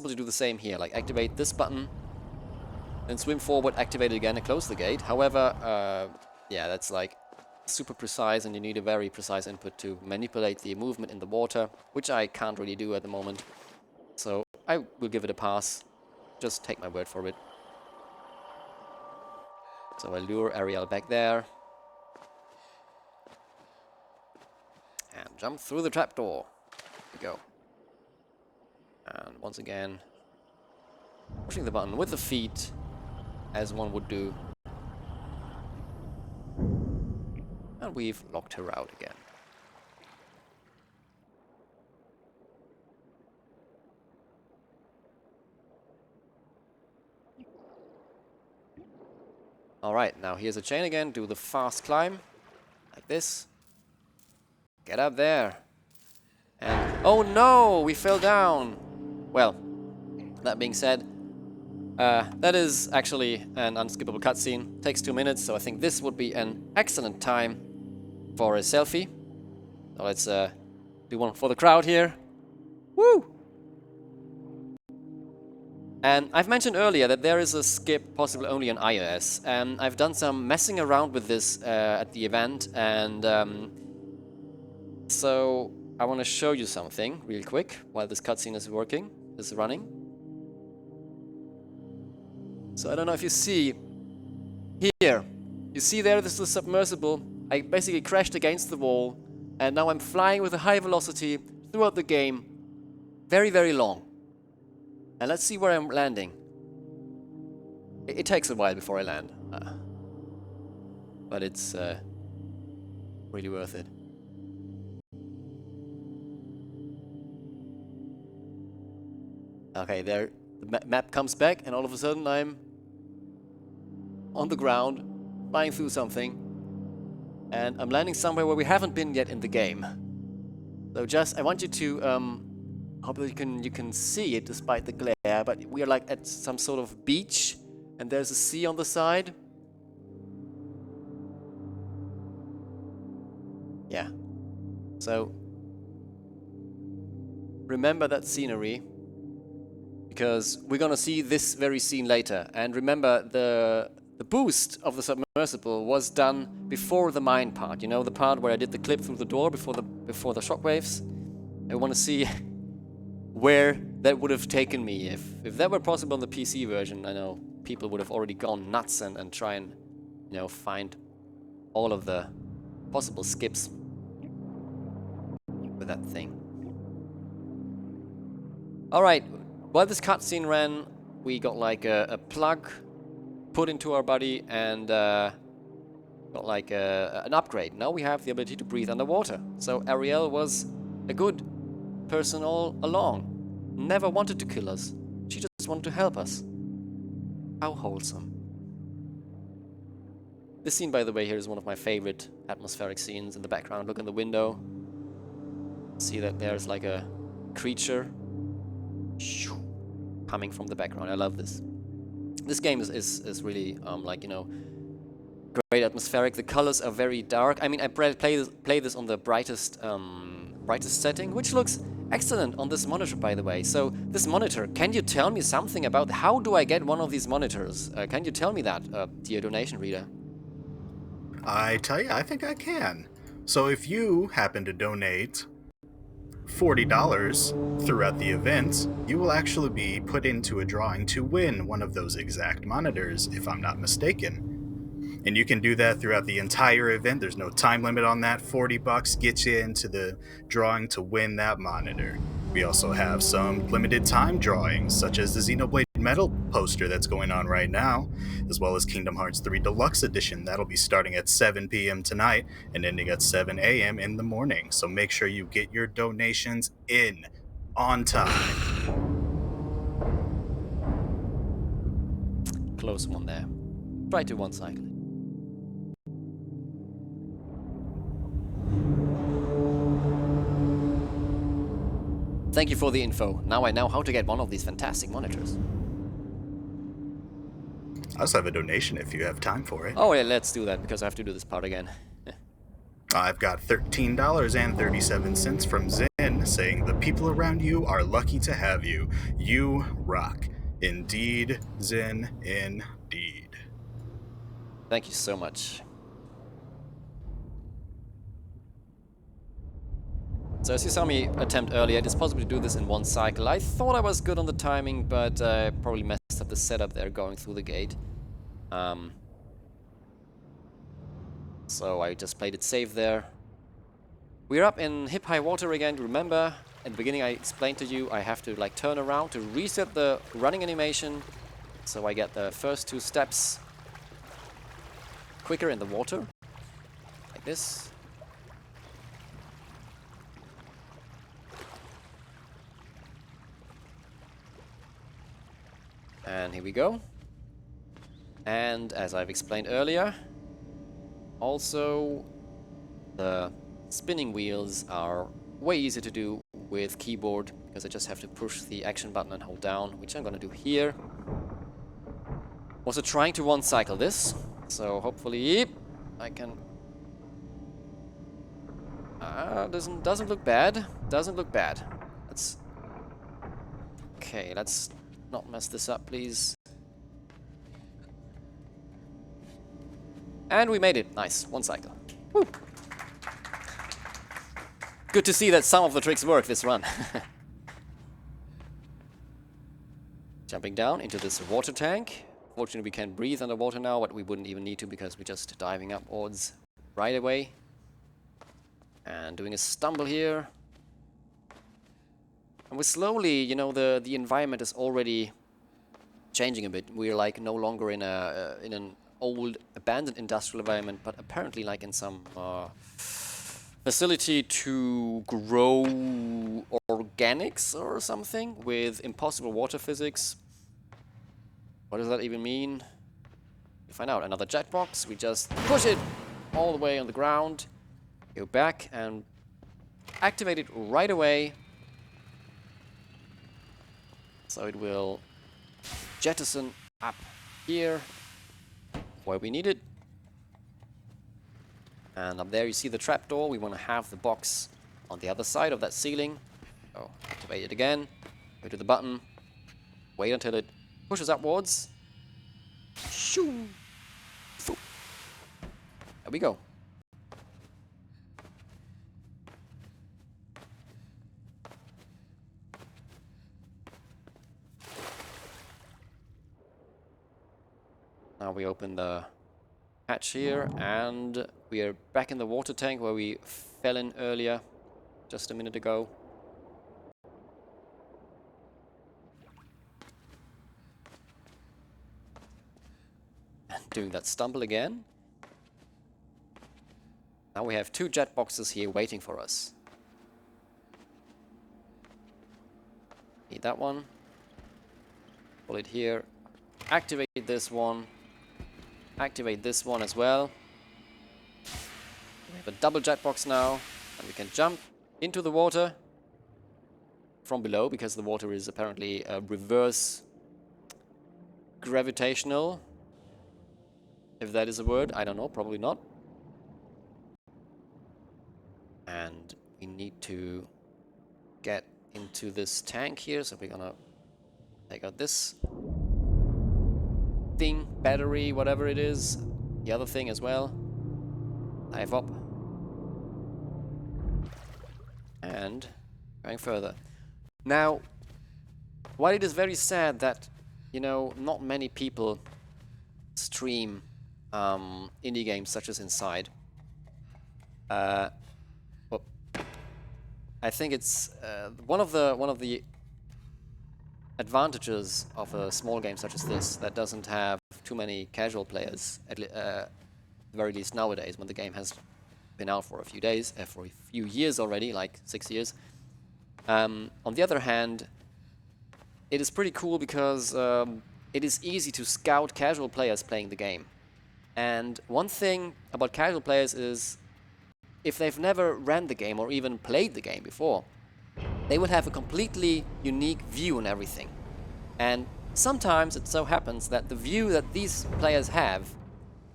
to do the same here, like activate this button, then swim forward, activate it again, and close the gate. However, yeah, that's like super precise, and you need a very precise input to manipulate the movement in the water, which I can't really do at the moment. So I will give it a pass. Just take my word for it. So I lure Ariel back there. And jump through the trapdoor. There we go. And once again, pushing the button with the feet, as one would do. And we've locked her out again. Alright, now here's a chain again. Do the fast climb. Like this. Get up there. And oh no! We fell down! Well, that being said, that is actually an unskippable cutscene. Takes 2 minutes, so I think this would be an excellent time for a selfie. So let's do one for the crowd here. Woo! And I've mentioned earlier that there is a skip possible only on iOS. And I've done some messing around with this at the event, and so I want to show you something real quick while this cutscene is running. So I don't know if you see here. You see there, this is the submersible. I basically crashed against the wall, and now I'm flying with a high velocity throughout the game. Very, very long. And let's see where I'm landing. It takes a while before I land. But it's really worth it. Okay, there the map comes back, and all of a sudden I'm on the ground, flying through something, and I'm landing somewhere where we haven't been yet in the game. So I want you to hope you can see it despite the glare, but we are like at some sort of beach, and there's a sea on the side. Yeah. So remember that scenery, because we're gonna see this very scene later. And remember, the boost of the submersible was done before the mine part. You know, the part where I did the clip through the door before the shockwaves. I want to see where that would have taken me. If that were possible on the PC version, I know people would have already gone nuts and try and, find all of the possible skips with that thing. Alright, while this cutscene ran, we got like a plug put into our body and got like an upgrade. Now we have the ability to breathe underwater. So Ariel was a good person all along. Never wanted to kill us. She just wanted to help us. How wholesome. This scene, by the way, here is one of my favorite atmospheric scenes. In the background, look in the window. See that there's like a creature coming from the background. I love this. This game is really great atmospheric. The colors are very dark. I mean, I play this on the brightest setting, which looks excellent on this monitor, by the way. So this monitor, can you tell me something about how do I get one of these monitors? Can you tell me that, dear donation reader? I tell you, I think I can. So if you happen to donate $40 throughout the event, you will actually be put into a drawing to win one of those exact monitors, if I'm not mistaken. And you can do that throughout the entire event. There's no time limit on that. $40 gets you into the drawing to win that monitor. We also have some limited time drawings, such as the Xenoblade Metal poster that's going on right now, as well as Kingdom Hearts 3 Deluxe Edition. That'll be starting at 7 p.m. tonight and ending at 7 a.m. in the morning. So make sure you get your donations in on time. Close one there. Try to one cycle. Thank you for the info. Now I know how to get one of these fantastic monitors. I also have a donation if you have time for it. Oh yeah, let's do that because I have to do this part again. I've got $13.37 from Zen saying the people around you are lucky to have you. You rock. Indeed, Zen, indeed. Thank you so much. So as you saw me attempt earlier, it is possible to do this in one cycle. I thought I was good on the timing, but I probably messed up the setup there going through the gate. So I just played it safe there. We're up in hip-high water again. Remember, at the beginning I explained to you I have to like turn around to reset the running animation. So I get the first 2 steps quicker in the water. Like this. And here we go. And as I've explained earlier, also the spinning wheels are way easier to do with keyboard because I just have to push the action button and hold down, which I'm gonna do here. Also trying to one cycle this, so hopefully I can. Doesn't look bad. Doesn't look bad. Let's. Okay, let's not mess this up, please. And we made it. Nice. One cycle. Woo. Good to see that some of the tricks work this run. Jumping down into this water tank. Fortunately, we can breathe underwater now, but we wouldn't even need to because we're just diving upwards right away. And doing a stumble here. And we're slowly, you know, the environment is already changing a bit. We're like no longer in an old abandoned industrial environment, but apparently like in some facility to grow organics or something with impossible water physics. What does that even mean? We find out. Another jetbox. We just push it all the way on the ground, go back and activate it right away. So it will jettison up here where we need it. And up there you see the trapdoor. We want to have the box on the other side of that ceiling. So activate it again. Go to the button. Wait until it pushes upwards. Shoo! Foo. There we go. Now we open the hatch here, and we are back in the water tank where we fell in earlier, just a minute ago. And doing that stumble again. Now we have 2 jet boxes here waiting for us. Need that one. Pull it here. Activate this one. Activate this one as well. We have a double jetbox now, and we can jump into the water from below because the water is apparently reverse gravitational. If that is a word, I don't know, probably not. And we need to get into this tank here, so we're gonna take out this thing, battery, whatever it is, the other thing as well. Dive up. And going further. Now, while it is very sad that, you know, not many people stream indie games such as Inside, I I think it's one of the advantages of a small game such as this that doesn't have too many casual players, at the very least nowadays, when the game has been out for a few days, for a few years already, like 6 years. On the other hand, it is pretty cool because it is easy to scout casual players playing the game. And one thing about casual players is, if they've never ran the game or even played the game before, they will have a completely unique view on everything. And sometimes it so happens that the view that these players have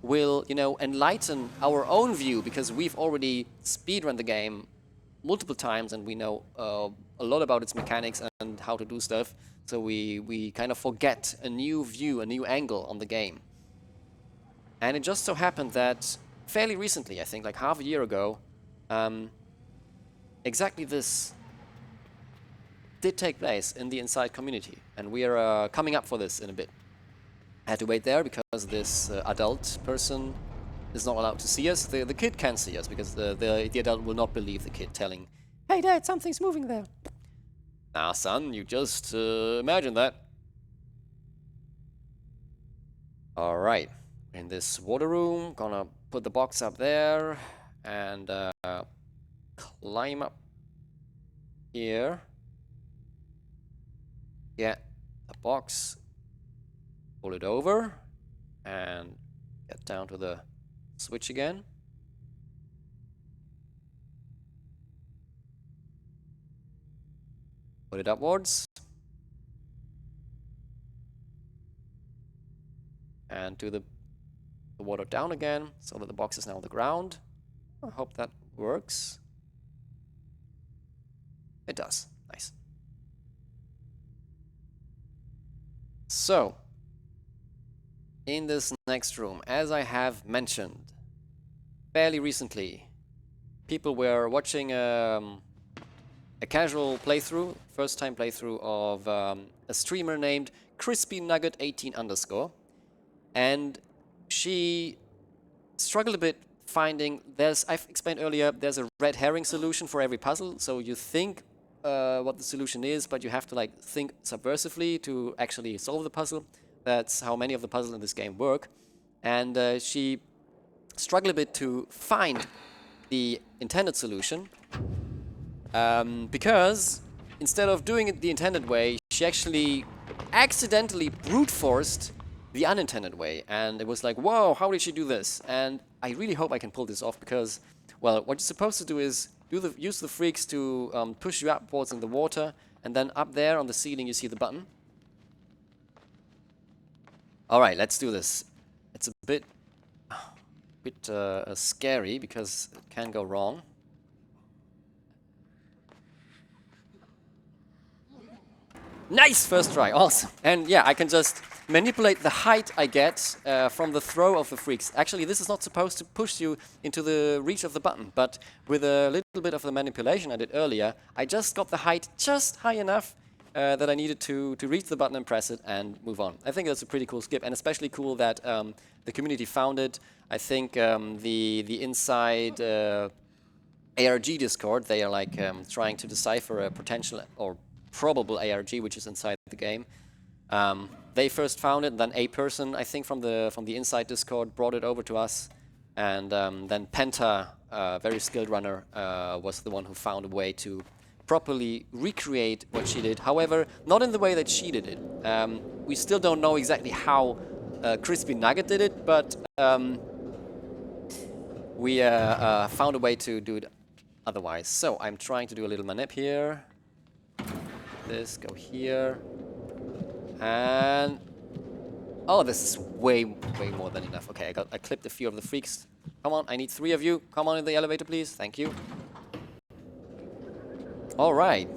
will, you know, enlighten our own view, because we've already speedrun the game multiple times and we know a lot about its mechanics and how to do stuff. So we kind of forget a new view, a new angle on the game. And it just so happened that fairly recently, I think like half a year ago, exactly this did take place in the Inside community, and we are coming up for this in a bit. I had to wait there because this adult person is not allowed to see us. The kid can see us because the adult will not believe the kid telling, "Hey Dad, something's moving there." Nah, son, you just imagine that. Alright, in this water room, gonna put the box up there and climb up here. Get the box, pull it over, and get down to the switch again. Put it upwards. And do the water down again, so that the box is now on the ground. I hope that works. It does. Nice. So, in this next room, as I have mentioned, fairly recently, people were watching a casual playthrough, first time playthrough of a streamer named crispynugget18_, and she struggled a bit finding, I've explained earlier, there's a red herring solution for every puzzle, so you think what the solution is, but you have to like think subversively to actually solve the puzzle. That's how many of the puzzles in this game work. And she struggled a bit to find the intended solution, because instead of doing it the intended way, she actually accidentally brute forced the unintended way. And it was like, whoa, how did she do this? And I really hope I can pull this off, because, well, what you're supposed to do is use the freaks to push you upwards in the water, and then up there on the ceiling you see the button. Alright, let's do this. It's a bit scary, because it can go wrong. Nice! First try, awesome. And yeah, I can just manipulate the height I get from the throw of the freaks. Actually, this is not supposed to push you into the reach of the button, but with a little bit of the manipulation I did earlier, I just got the height just high enough that I needed to reach the button and press it and move on. I think that's a pretty cool skip, and especially cool that the community found it. I think the Inside ARG Discord, they are like trying to decipher a potential or probable ARG which is inside the game. They first found it, and then a person, I think from the Inside Discord, brought it over to us, and then Penta, a very skilled runner, was the one who found a way to properly recreate what she did. However, not in the way that she did it. We still don't know exactly how Crispy Nugget did it, but we found a way to do it otherwise. So I'm trying to do a little manip here. This, go here. And oh, this is way more than enough. Okay, I clipped a few of the freaks. Come on, I need 3 of you. Come on in the elevator, please. Thank you. All right.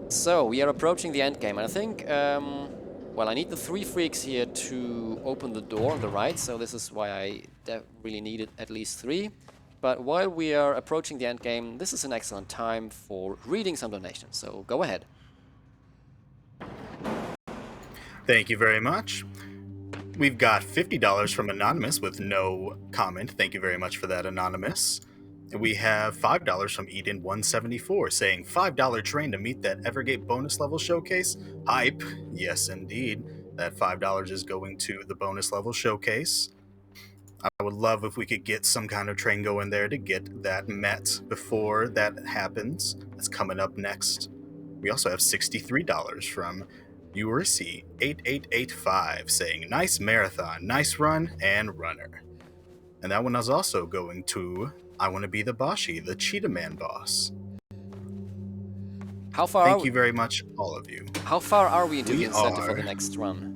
So we are approaching the end game, and I think, well, I need the 3 freaks here to open the door on the right. So this is why I really needed at least 3. But while we are approaching the end game, this is an excellent time for reading some donations. So go ahead. Thank you very much. We've got $50 from Anonymous with no comment. Thank you very much for that, Anonymous. And we have $5 from Eden174 saying $5 train to meet that Evergate bonus level showcase. Hype. Yes, indeed. That $5 is going to the bonus level showcase. I would love if we could get some kind of train going there to get that met before that happens. That's coming up next. We also have $63 from Ursi8885 saying nice marathon, nice run, and runner. And that one is also going to I Want to Be the Bashi, the Cheetah Man boss. How far Thank you very much, all of you. How far are we into We the incentive for are- the next run?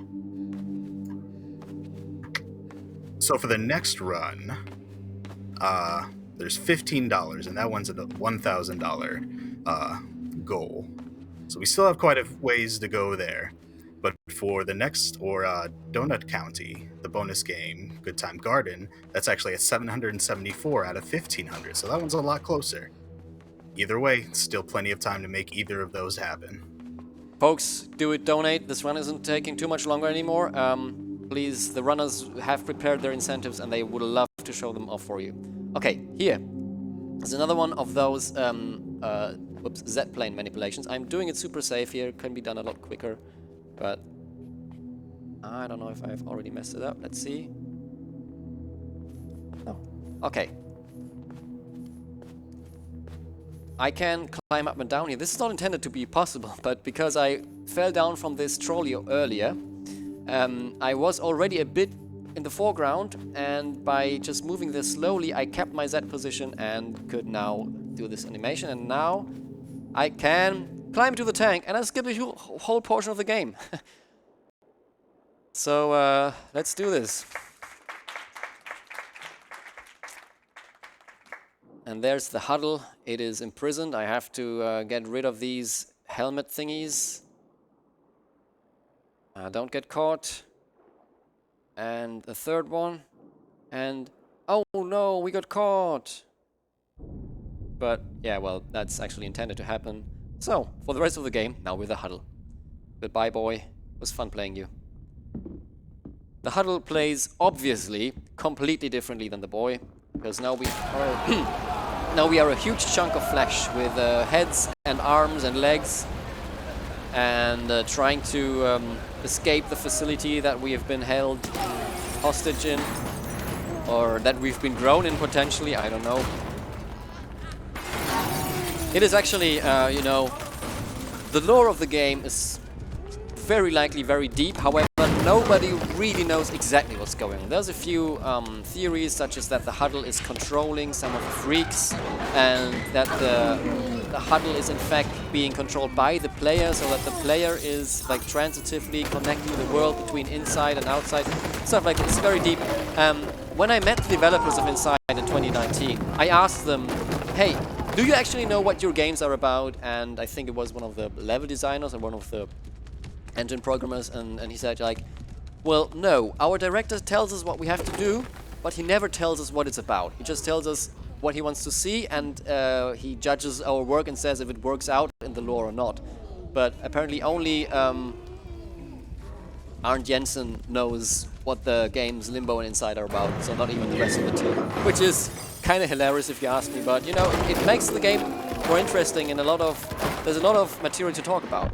So for the next run, there's $15, and that one's at a $1,000 goal. So we still have quite a ways to go there. But for the next, or Donut County, the bonus game, Good Time Garden, that's actually at 774 out of 1,500. So that one's a lot closer. Either way, still plenty of time to make either of those happen. Folks, do it, donate. This run isn't taking too much longer anymore. Please, the runners have prepared their incentives and they would love to show them off for you. Okay, here. There's another one of those Z-plane manipulations. I'm doing it super safe here. Can be done a lot quicker. But I don't know if I've already messed it up. Let's see. No. Okay. I can climb up and down here. This is not intended to be possible, but because I fell down from this trolley earlier, I was already a bit in the foreground, and by just moving this slowly, I kept my Z position and could now do this animation, and now I can climb to the tank, and I skipped a whole portion of the game. So, let's do this. And there's the huddle. It is imprisoned. I have to get rid of these helmet thingies. Don't get caught. And the third one. And oh no, we got caught. But yeah, well, that's actually intended to happen. So, for the rest of the game, now we're the huddle. Goodbye, boy. It was fun playing you. The huddle plays, obviously, completely differently than the boy. Because now we are... Now we are a huge chunk of flesh with heads and arms and legs, and trying to escape the facility that we have been held hostage in, or that we've been grown in potentially, I don't know. It is actually, you know, the lore of the game is very likely very deep, however, nobody really knows exactly what's going on. There's a few theories, such as that the huddle is controlling some of the freaks, and that the huddle is in fact being controlled by the player, so that the player is like transitively connecting the world between inside and outside. Stuff like it's very deep. When I met the developers of Inside in 2019, I asked them, hey, do you actually know what your games are about? And I think it was one of the level designers or one of the engine programmers, and he said like, well, no, our director tells us what we have to do, but he never tells us what it's about. He just tells us what he wants to see, and he judges our work and says if it works out in the lore or not. But apparently only Arndt Jensen knows what the games Limbo and Inside are about, so not even the rest of the team. Which is kind of hilarious if you ask me, but you know, it makes the game more interesting, and there's a lot of material to talk about.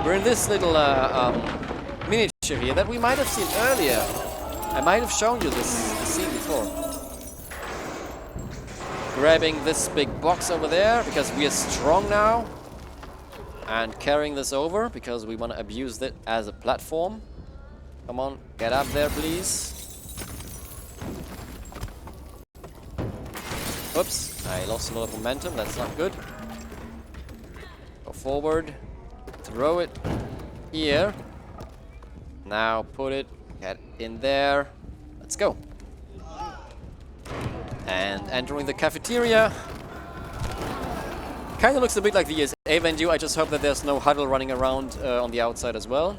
We're in this little miniature here that we might have seen earlier. I might have shown you this scene before. Grabbing this big box over there because we are strong now. And carrying this over because we want to abuse it as a platform. Come on, get up there, please. Oops, I lost a lot of momentum. That's not good. Go forward. Throw it here. Now put it, get in there. Let's go. And entering the cafeteria. Kind of looks a bit like the ESA venue. I just hope that there's no huddle running around on the outside as well.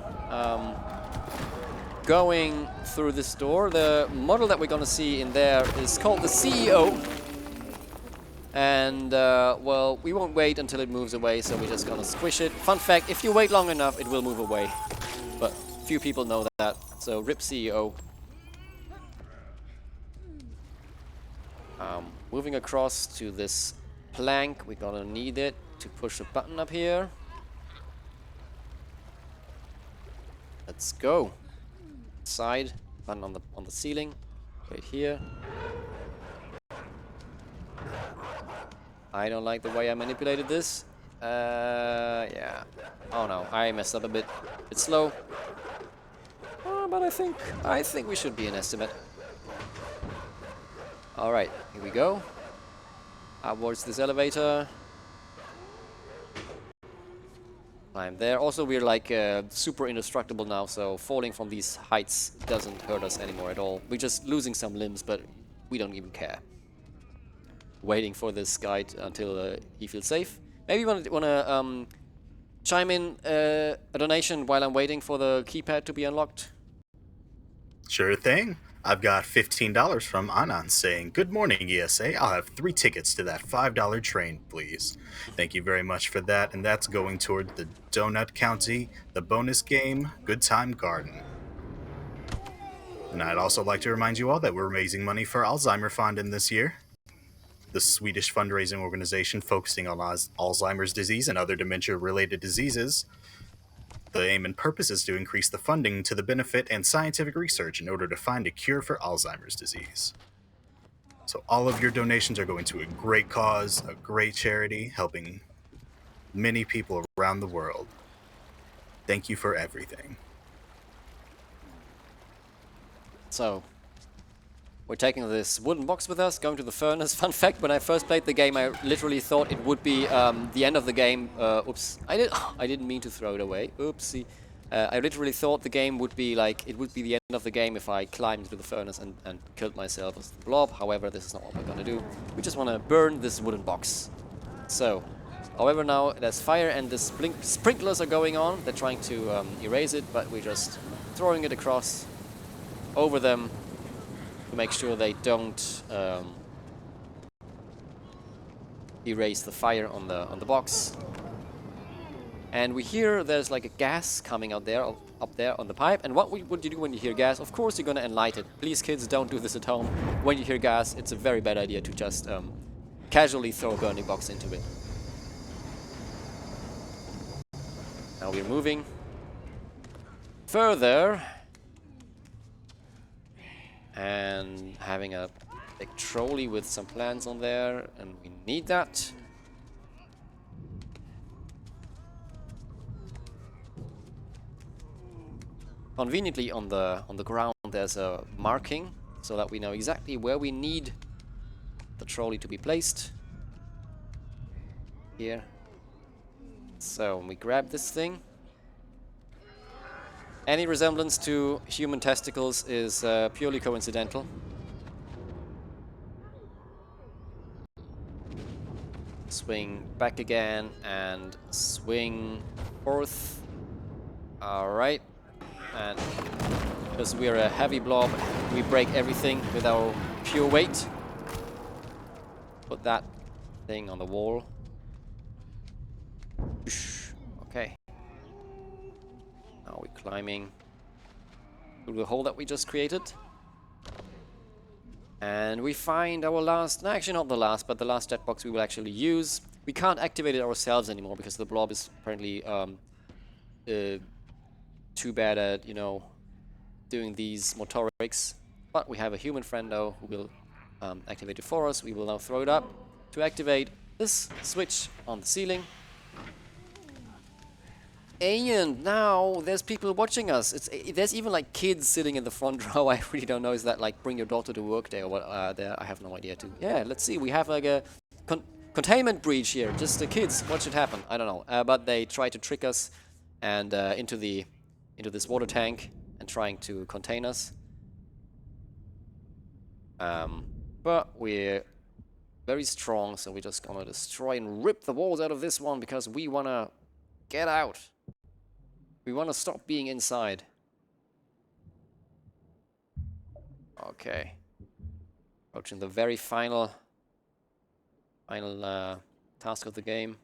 Going through this door, the model that we're going to see in there is called the CEO. And, well, we won't wait until it moves away, so we're just gonna squish it. Fun fact, if you wait long enough, it will move away. But few people know that, so RIP CEO. moving across to this plank. We're gonna need it to push a button up here. Let's go. Side button on the ceiling, right here. I don't like the way I manipulated this. Yeah. Oh no, I messed up a bit. It's slow. But I think we should be an estimate. All right, here we go. Upwards this elevator. Climb there. Also, we're like super indestructible now, so falling from these heights doesn't hurt us anymore at all. We're just losing some limbs, but we don't even care. Waiting for this guy until he feels safe. Maybe you wanna chime in a donation while I'm waiting for the keypad to be unlocked. Sure thing. I've got $15 from Anan saying, "Good morning, ESA. I'll have 3 tickets to that $5 train, please." Thank you very much for that, and that's going toward the Donut County, the bonus game, Good Time Garden. And I'd also like to remind you all that we're raising money for Alzheimerfonden this year, the Swedish fundraising organization focusing on Alzheimer's disease and other dementia-related diseases. The aim and purpose is to increase the funding to the benefit and scientific research in order to find a cure for Alzheimer's disease. So all of your donations are going to a great cause, a great charity, helping many people around the world. Thank you for everything. So, we're taking this wooden box with us, going to the furnace. Fun fact, when I first played the game, I literally thought it would be the end of the game. Oops, I didn't mean to throw it away. Oopsie. I literally thought the game would be like, it would be the end of the game if I climbed into the furnace and killed myself as the blob. However, this is not what we're gonna do. We just wanna burn this wooden box. So, however, now there's fire and the sprinklers are going on. They're trying to erase it, but we're just throwing it across over them to make sure they don't erase the fire on the box. And we hear there's like a gas coming out there, up there on the pipe. And what would you do when you hear gas? Of course you're gonna enlight it. Please, kids, don't do this at home. When you hear gas, it's a very bad idea to just casually throw a burning box into it. Now we're moving further and having a big trolley with some plants on there, and we need that. Conveniently on the ground there's a marking so that we know exactly where we need the trolley to be placed. Here. So we grab this thing. Any resemblance to human testicles is purely coincidental. Swing back again and swing forth. Alright. And because we're a heavy blob, we break everything with our pure weight. Put that thing on the wall. Okay. Now we're climbing through the hole that we just created. And we find our last, no, actually not the last, but the last jetbox we will actually use. We can't activate it ourselves anymore because the blob is apparently too bad at, you know, doing these motorics. But we have a human friend though who will activate it for us. We will now throw it up to activate this switch on the ceiling. And now there's people watching us. There's even like kids sitting in the front row. I really don't know. Is that like bring your daughter to work day or what? There, I have no idea. Too. Yeah, let's see. We have like a containment breach here. Just the kids. What should happen? I don't know. But they try to trick us and into this water tank and trying to contain us. But we're very strong, so we're just gonna destroy and rip the walls out of this one because we wanna get out. We want to stop being inside. Okay. Approaching the very final task of the game.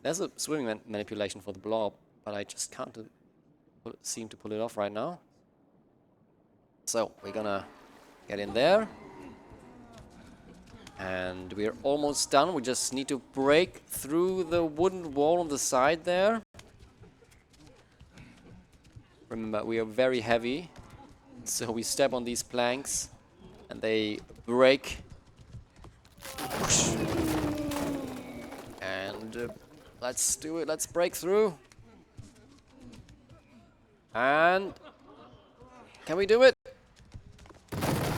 There's a swimming manipulation for the blob, but I just can't seem to pull it off right now. So we're gonna get in there. And we're almost done. We just need to break through the wooden wall on the side there. Remember, we are very heavy. So we step on these planks and they break. And let's do it. Let's break through. And can we do it?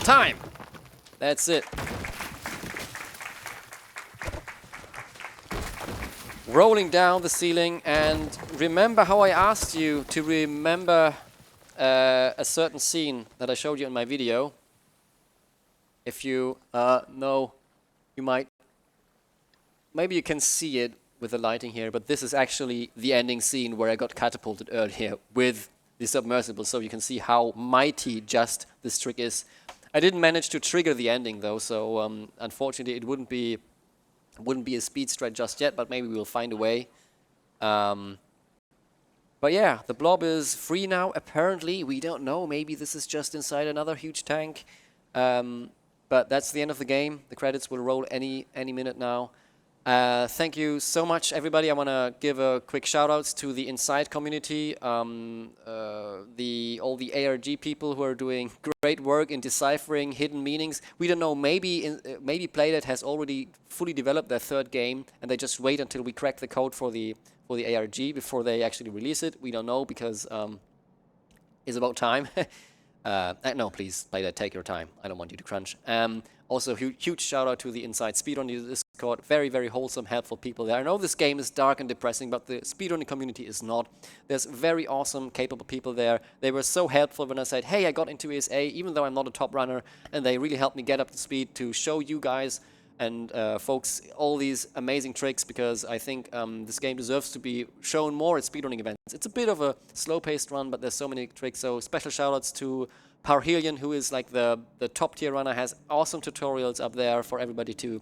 Time! That's it. Rolling down the ceiling, and remember how I asked you to remember a certain scene that I showed you in my video. If you know, you might, maybe you can see it with the lighting here, but this is actually the ending scene where I got catapulted earlier with the submersible, so you can see how mighty just this trick is. I didn't manage to trigger the ending though, so unfortunately it wouldn't be a speed strat just yet, but maybe we'll find a way. But yeah, the blob is free now, apparently. We don't know, maybe this is just inside another huge tank. But that's the end of the game. The credits will roll any minute now. Thank you so much, everybody. I want to give a quick shout-outs to the Inside community, all the ARG people who are doing great work in deciphering hidden meanings. We don't know, maybe Playdead has already fully developed their third game, and they just wait until we crack the code for the ARG before they actually release it. We don't know, because it's about time. No, please, Playdead, take your time. I don't want you to crunch. Also, huge shout out to the Inside Speedrun Discord. Very, very wholesome, helpful people there. I know this game is dark and depressing, but the speedrunning community is not. There's very awesome, capable people there. They were so helpful when I said, hey, I got into ESA, even though I'm not a top runner, and they really helped me get up to speed to show you guys and folks all these amazing tricks, because I think this game deserves to be shown more at speedrunning events. It's a bit of a slow-paced run, but there's so many tricks. So special shout-outs to Parhelion, who is like the top-tier runner, has awesome tutorials up there for everybody to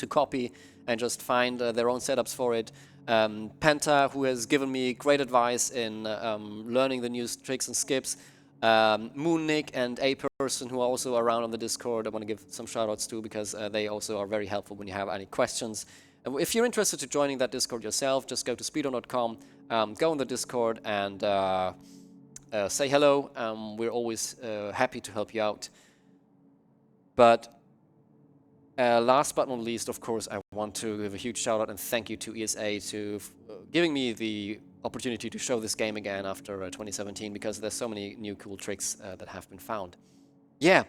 copy and just find their own setups for it. Penta, who has given me great advice in learning the new tricks and skips. Moonnick and A-Person, who are also around on the Discord, I want to give some shout-outs to, because they also are very helpful when you have any questions. If you're interested in joining that Discord yourself, just go to speedrun.com, go on the Discord and say hello. We're always happy to help you out. But last but not least, of course, I want to give a huge shout-out and thank you to ESA to giving me the opportunity to show this game again after 2017, because there's so many new cool tricks that have been found. Yeah,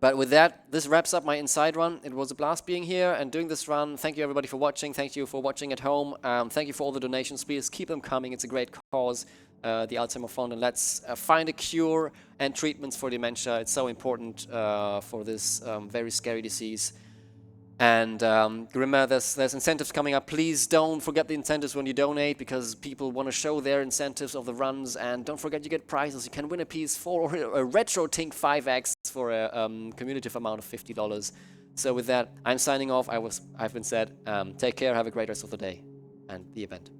but with that, this wraps up my Inside run. It was a blast being here and doing this run. Thank you everybody for watching. Thank you for watching at home. Thank you for all the donations. Please keep them coming. It's a great cause, the Alzheimer's Fund, and let's find a cure and treatments for dementia. It's so important for this very scary disease. And remember, there's incentives coming up. Please don't forget the incentives when you donate, because people want to show their incentives of the runs. And don't forget, you get prizes. You can win a PS4 or a Retro Tink 5X for a cumulative amount of $50. So with that, I'm signing off. I've been said. Take care. Have a great rest of the day and the event.